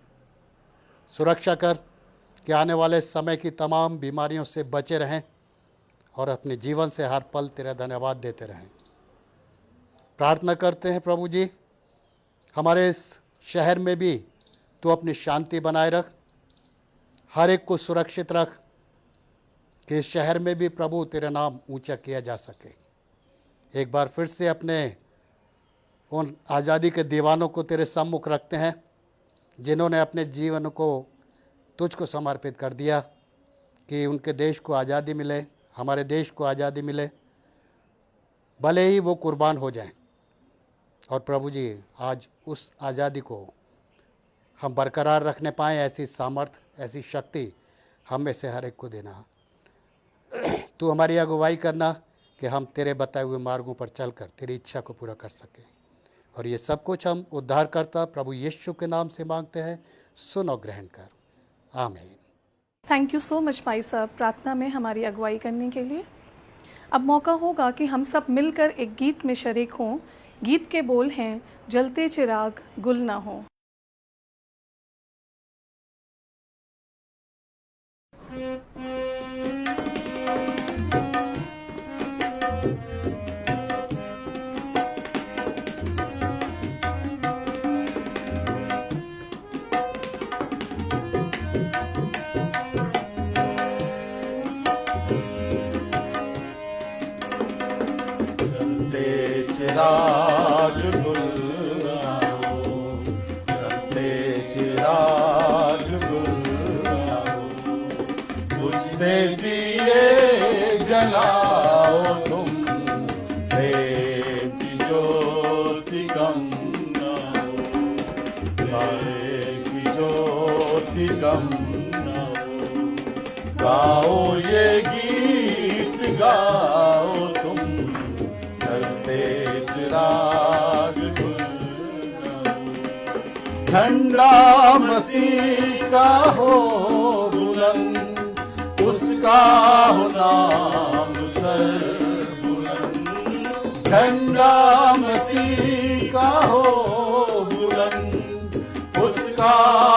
सुरक्षा कर कि आने वाले समय की तमाम बीमारियों से बचे रहें और अपने जीवन से हर पल तेरा धन्यवाद देते रहें। प्रार्थना करते हैं प्रभु जी हमारे इस शहर में भी तू अपनी शांति बनाए रख, हर एक को सुरक्षित रख कि इस शहर में भी प्रभु तेरा नाम ऊंचा किया जा सके। एक बार फिर से अपने उन आज़ादी के दीवानों को तेरे सम्मुख रखते हैं जिन्होंने अपने जीवन को तुझको समर्पित कर दिया कि उनके देश को आज़ादी मिले, हमारे देश को आज़ादी मिले, भले ही वो कुर्बान हो जाएं। और प्रभु जी आज उस आज़ादी को हम बरकरार रखने पाएँ, ऐसी सामर्थ्य, ऐसी शक्ति हम में से हर एक को देना। तू हमारी अगुवाई करना कि हम तेरे बताए हुए मार्गों पर चलकर तेरी इच्छा को पूरा कर सकें। और ये सब कुछ हम उद्धारकर्ता प्रभु यीशु के नाम से मांगते हैं, सुन और ग्रहण कर, आमीन। थैंक यू सो मच भाई साहब प्रार्थना में हमारी अगुवाई करने के लिए। अब मौका होगा कि हम सब मिलकर एक गीत में शरीक हों। गीत के बोल हैं, जलते चिराग गुल ना हो। चिराग गुल ना हो, जलते चिराग गुल ना हो, बुझते दिए जलाओ तुम, प्रेम की ज्योति कम ना हो, प्यारे की ज्योति कम ना हो, गाओ ये गीत गाओ तुम, चिराग गुल ना हो। झंडा मसीह का हो बुलंद, उसका हो नाम सर बुलंद। झंडा मसीह का हो बुलंद, उसका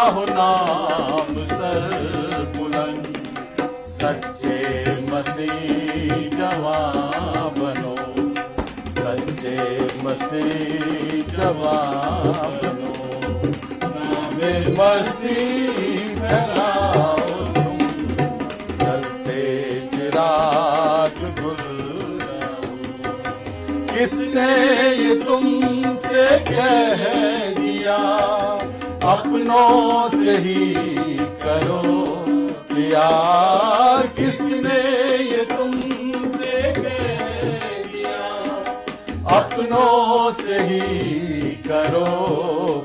हो नाम सर बुलंद। सच्चे मसीह जवां बनो, सच्चे मसीह जवां बनो, नामे मसीह फैलाओ तुम, जलते चिराग गुल ना हो। किसने ये तुमसे कह दिया, अपनों से ही करो प्यार। किसने ये तुमसे कह दिया, अपनों से ही करो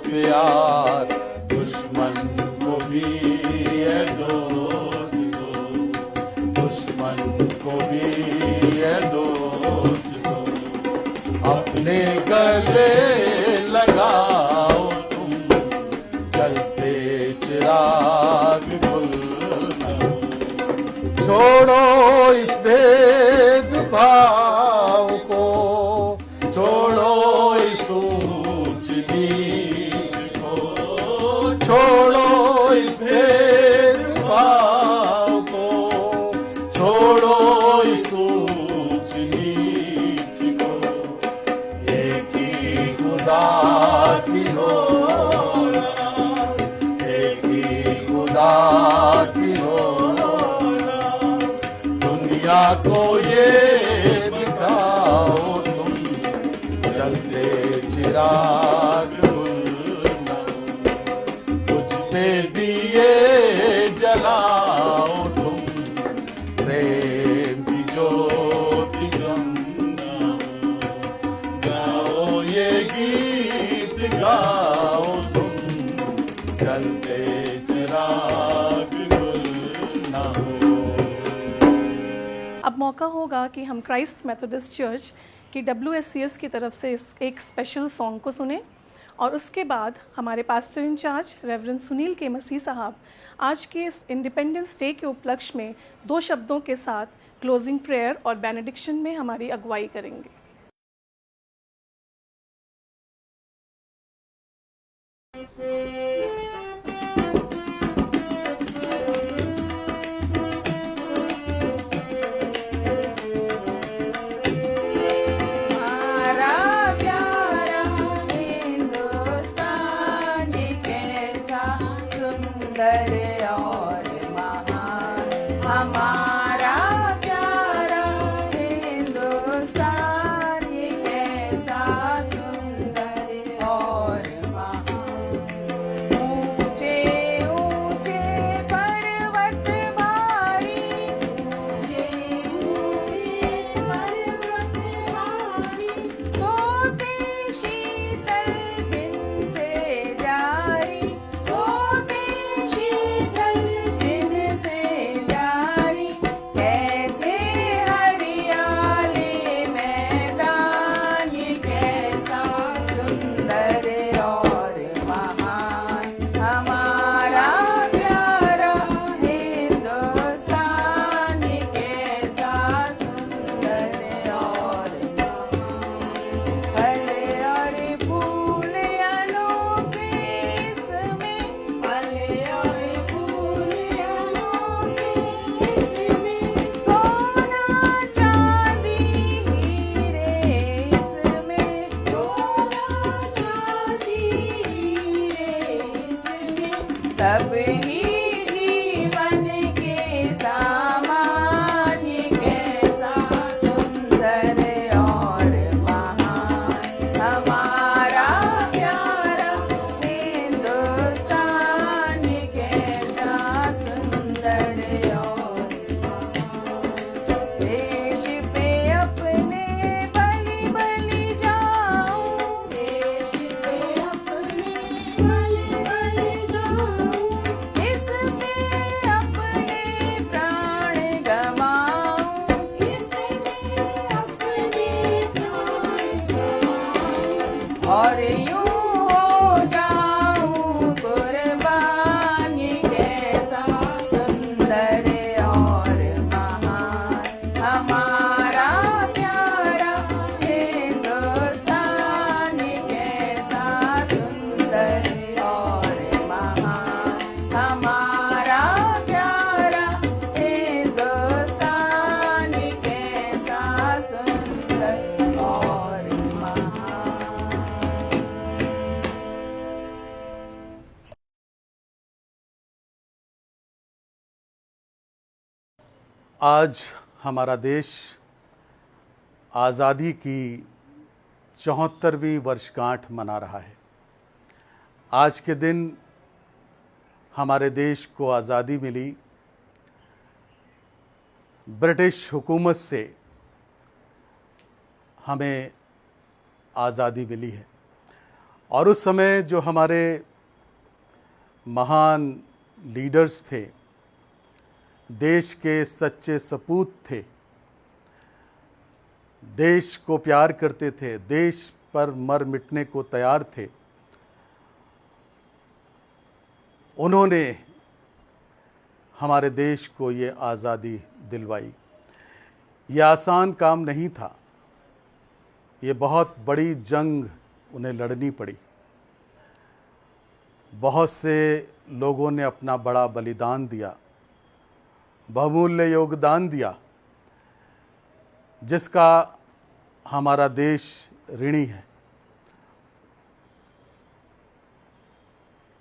प्यार। दुश्मन को भी है दोस्त को, दुश्मन को भी है दोस्त को, अपने गले लगाओ तुम, जलते चिराग गुल ना हो। छोड़ो इस कोई ऊंच नीच को, एक ही खुदा की होना, एक ही खुदा की होना। दुनिया को ये दिखाओ तुम, जलते चिराग गुल न हो, बुझते दिए जलाओ तुम, प्रेम की ज्योति गम न हो। गाओ ये गीत गाओ तुम, जलते चिराग गुल न हो। अब मौका होगा कि हम क्राइस्ट मेथोडिस्ट चर्च की WSCS की तरफ से एक स्पेशल सॉन्ग को सुने और उसके बाद हमारे पास्टर इंचार्ज रेवरेंड सुनील के मसीह साहब आज के इस इंडिपेंडेंस डे के उपलक्ष्य में 2 शब्दों के साथ क्लोजिंग प्रेयर और बेनेडिक्शन में हमारी अगुवाई करेंगे। आज हमारा देश आज़ादी की 74वीं वर्षगांठ मना रहा है। आज के दिन हमारे देश को आज़ादी मिली ब्रिटिश हुकूमत से, हमें आज़ादी मिली है। और उस समय जो हमारे महान लीडर्स थे, देश के सच्चे सपूत थे, देश को प्यार करते थे, देश पर मर मिटने को तैयार थे, उन्होंने हमारे देश को ये आज़ादी दिलवाई। ये आसान काम नहीं था, ये बहुत बड़ी जंग उन्हें लड़नी पड़ी। बहुत से लोगों ने अपना बड़ा बलिदान दिया, बहुमूल्य योगदान दिया, जिसका हमारा देश ऋणी है।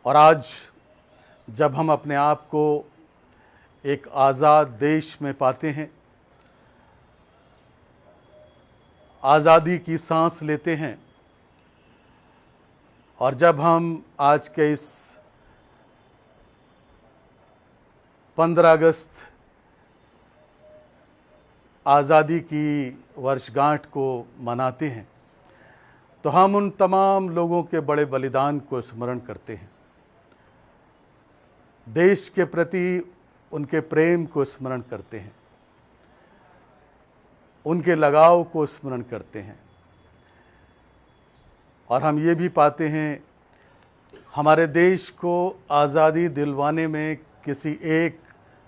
और आज जब हम अपने आप को एक आज़ाद देश में पाते हैं, आज़ादी की सांस लेते हैं, और जब हम आज के इस 15 अगस्त आज़ादी की वर्षगांठ को मनाते हैं, तो हम उन तमाम लोगों के बड़े बलिदान को स्मरण करते हैं, देश के प्रति उनके प्रेम को स्मरण करते हैं, उनके लगाव को स्मरण करते हैं। और हम ये भी पाते हैं, हमारे देश को आज़ादी दिलवाने में किसी एक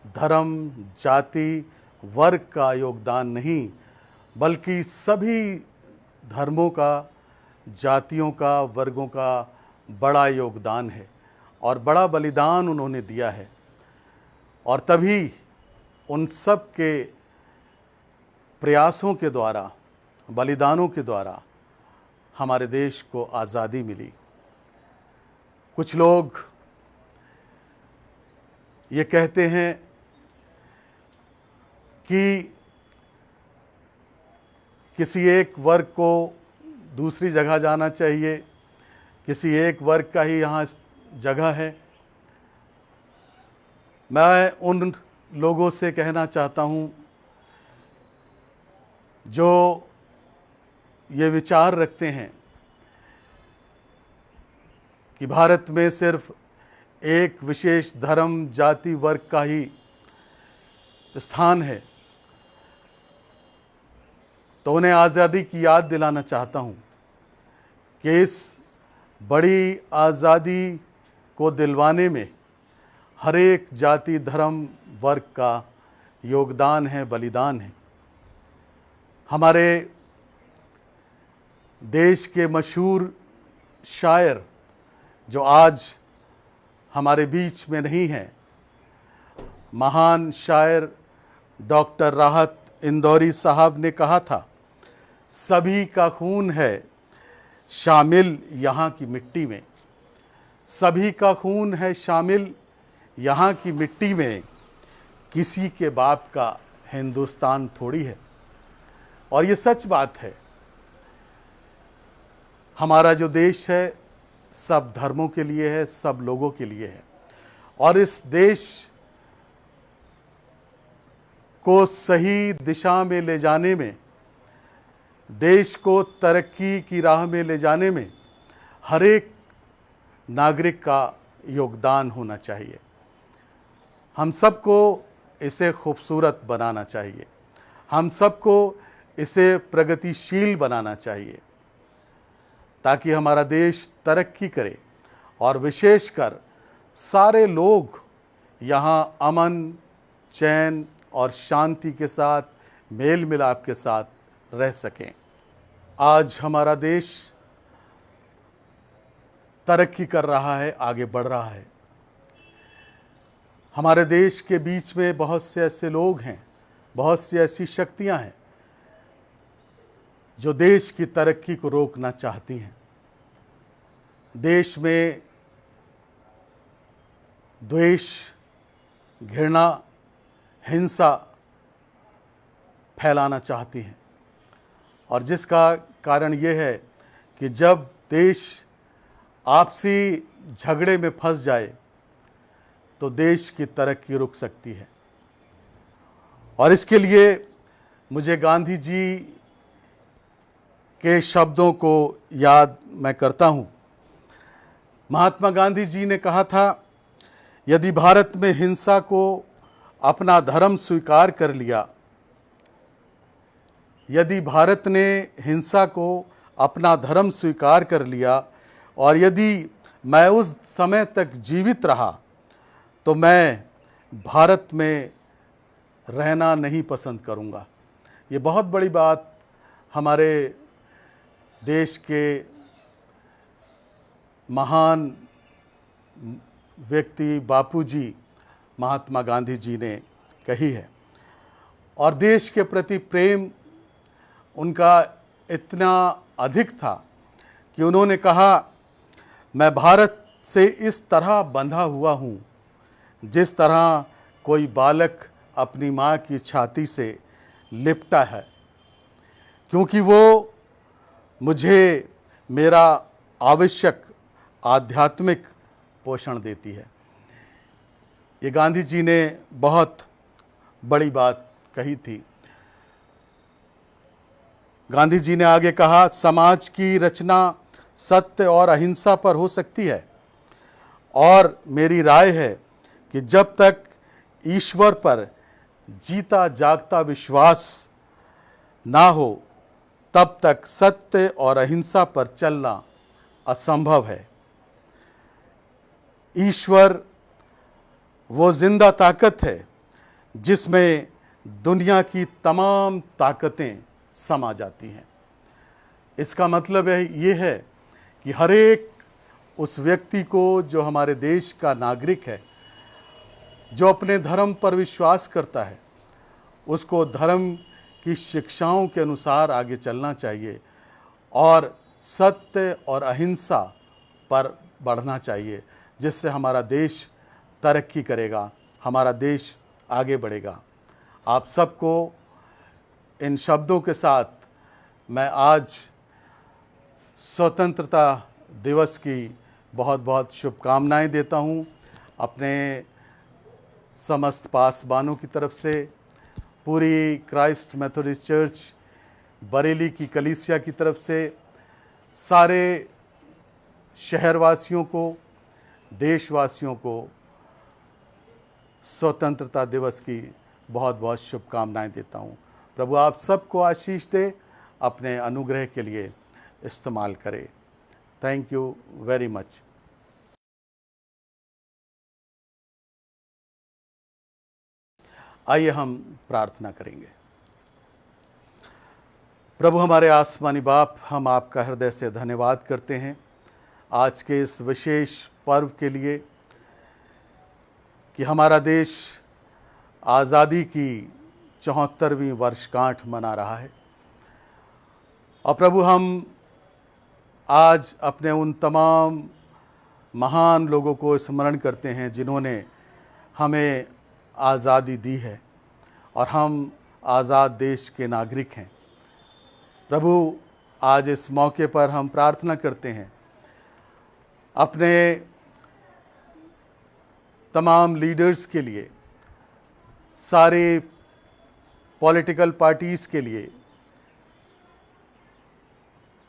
धर्म, जाति, वर्ग का योगदान नहीं, बल्कि सभी धर्मों का, जातियों का, वर्गों का बड़ा योगदान है और बड़ा बलिदान उन्होंने दिया है। और तभी उन सब के प्रयासों के द्वारा, बलिदानों के द्वारा हमारे देश को आज़ादी मिली। कुछ लोग ये कहते हैं कि किसी एक वर्ग को दूसरी जगह जाना चाहिए, किसी एक वर्ग का ही यहाँ जगह है। मैं उन लोगों से कहना चाहता हूँ जो ये विचार रखते हैं कि भारत में सिर्फ एक विशेष धर्म, जाति, वर्ग का ही स्थान है, तो उन्हें आज़ादी की याद दिलाना चाहता हूँ कि इस बड़ी आज़ादी को दिलवाने में हर एक जाति, धर्म, वर्ग का योगदान है, बलिदान है। हमारे देश के मशहूर शायर जो आज हमारे बीच में नहीं हैं, महान शायर डॉक्टर राहत इंदौरी साहब ने कहा था, सभी का खून है शामिल यहाँ की मिट्टी में, सभी का खून है शामिल यहाँ की मिट्टी में, किसी के बाप का हिंदुस्तान थोड़ी है। और ये सच बात है। हमारा जो देश है सब धर्मों के लिए है, सब लोगों के लिए है, और इस देश को सही दिशा में ले जाने में, देश को तरक्की की राह में ले जाने में हर एक नागरिक का योगदान होना चाहिए। हम सबको इसे खूबसूरत बनाना चाहिए, हम सबको इसे प्रगतिशील बनाना चाहिए, ताकि हमारा देश तरक्की करे और विशेषकर सारे लोग यहाँ अमन, चैन और शांति के साथ, मेल मिलाप के साथ रह सकें। आज हमारा देश तरक्की कर रहा है, आगे बढ़ रहा है। हमारे देश के बीच में बहुत से ऐसे लोग हैं, बहुत सी ऐसी शक्तियां हैं जो देश की तरक्की को रोकना चाहती हैं। देश में द्वेष, घृणा, हिंसा फैलाना चाहती हैं, और जिसका कारण ये है कि जब देश आपसी झगड़े में फंस जाए तो देश की तरक्की रुक सकती है। और इसके लिए मुझे गांधी जी के शब्दों को याद मैं करता हूँ। महात्मा गांधी जी ने कहा था, यदि भारत में हिंसा को अपना धर्म स्वीकार कर लिया, यदि भारत ने हिंसा को अपना धर्म स्वीकार कर लिया और यदि मैं उस समय तक जीवित रहा तो मैं भारत में रहना नहीं पसंद करूँगा। ये बहुत बड़ी बात हमारे देश के महान व्यक्ति बापूजी महात्मा गांधी जी ने कही है। और देश के प्रति प्रेम उनका इतना अधिक था कि उन्होंने कहा, मैं भारत से इस तरह बंधा हुआ हूँ जिस तरह कोई बालक अपनी माँ की छाती से लिपटा है, क्योंकि वो मुझे मेरा आवश्यक आध्यात्मिक पोषण देती है। ये गांधी जी ने बहुत बड़ी बात कही थी। गांधी जी ने आगे कहा, समाज की रचना सत्य और अहिंसा पर हो सकती है और मेरी राय है कि जब तक ईश्वर पर जीता जागता विश्वास ना हो तब तक सत्य और अहिंसा पर चलना असंभव है। ईश्वर वो जिंदा ताकत है जिसमें दुनिया की तमाम ताकतें समा जाती हैं। इसका मतलब ये है कि हर एक उस व्यक्ति को जो हमारे देश का नागरिक है, जो अपने धर्म पर विश्वास करता है, उसको धर्म की शिक्षाओं के अनुसार आगे चलना चाहिए और सत्य और अहिंसा पर बढ़ना चाहिए, जिससे हमारा देश तरक्की करेगा, हमारा देश आगे बढ़ेगा। आप सबको इन शब्दों के साथ मैं आज स्वतंत्रता दिवस की बहुत बहुत शुभकामनाएं देता हूं। अपने समस्त पासबानों की तरफ से, पूरी क्राइस्ट मेथोडिस्ट चर्च बरेली की कलीसिया की तरफ से, सारे शहरवासियों को, देशवासियों को स्वतंत्रता दिवस की बहुत बहुत शुभकामनाएं देता हूं। प्रभु आप सबको आशीष दे, अपने अनुग्रह के लिए इस्तेमाल करे। Thank you very much. आइए हम प्रार्थना करेंगे। प्रभु हमारे आसमानी बाप, हम आपका हृदय से धन्यवाद करते हैं आज के इस विशेष पर्व के लिए कि हमारा देश आज़ादी की 74वीं वर्षगांठ मना रहा है। और प्रभु हम आज अपने उन तमाम महान लोगों को स्मरण करते हैं जिन्होंने हमें आज़ादी दी है और हम आज़ाद देश के नागरिक हैं। प्रभु आज इस मौके पर हम प्रार्थना करते हैं अपने तमाम लीडर्स के लिए, सारे पॉलिटिकल पार्टीज़ के लिए,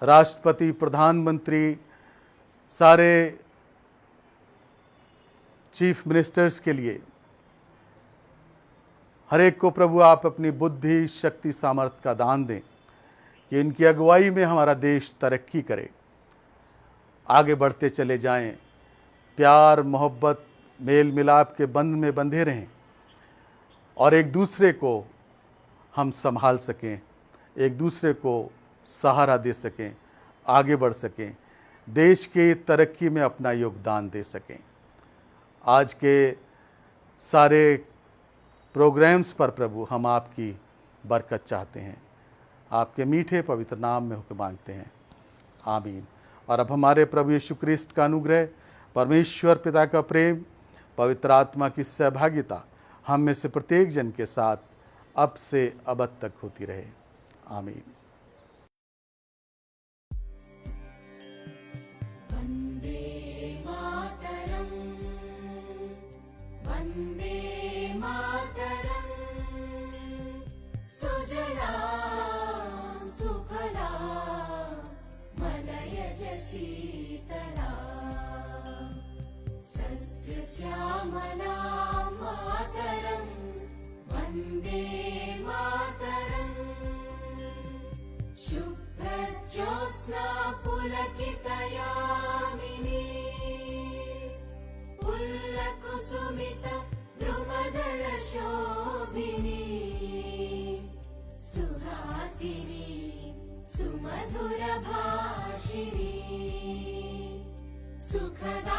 राष्ट्रपति, प्रधानमंत्री, सारे चीफ मिनिस्टर्स के लिए, हर एक को प्रभु आप अपनी बुद्धि, शक्ति, सामर्थ्य का दान दें कि इनकी अगुवाई में हमारा देश तरक्की करे, आगे बढ़ते चले जाएं, प्यार, मोहब्बत, मेल मिलाप के बंध में बंधे रहें और एक दूसरे को हम संभाल सकें, एक दूसरे को सहारा दे सकें, आगे बढ़ सकें, देश की तरक्की में अपना योगदान दे सकें। आज के सारे प्रोग्राम्स पर प्रभु हम आपकी बरकत चाहते हैं, आपके मीठे पवित्र नाम में हुक्म मांगते हैं, आमीन। और अब हमारे प्रभु यीशु क्रिस्ट का अनुग्रह, परमेश्वर पिता का प्रेम, पवित्र आत्मा की सहभागिता हम में से प्रत्येक जन के साथ अब से अब तक होती रहे, आमीन। वंदे मातरम, वंदे मातरम, सुजलां सुफलां मलयज शीतलां, सस्य श्यामलां मातरं, वन्दे मातरम्। शुभ्रज्योत्स्ना पुलकितयामिनी, पुल्लकुसुमित द्रुमदलशोभिनी, सुहासिनी सुमधुरभाषिणी, सुखदा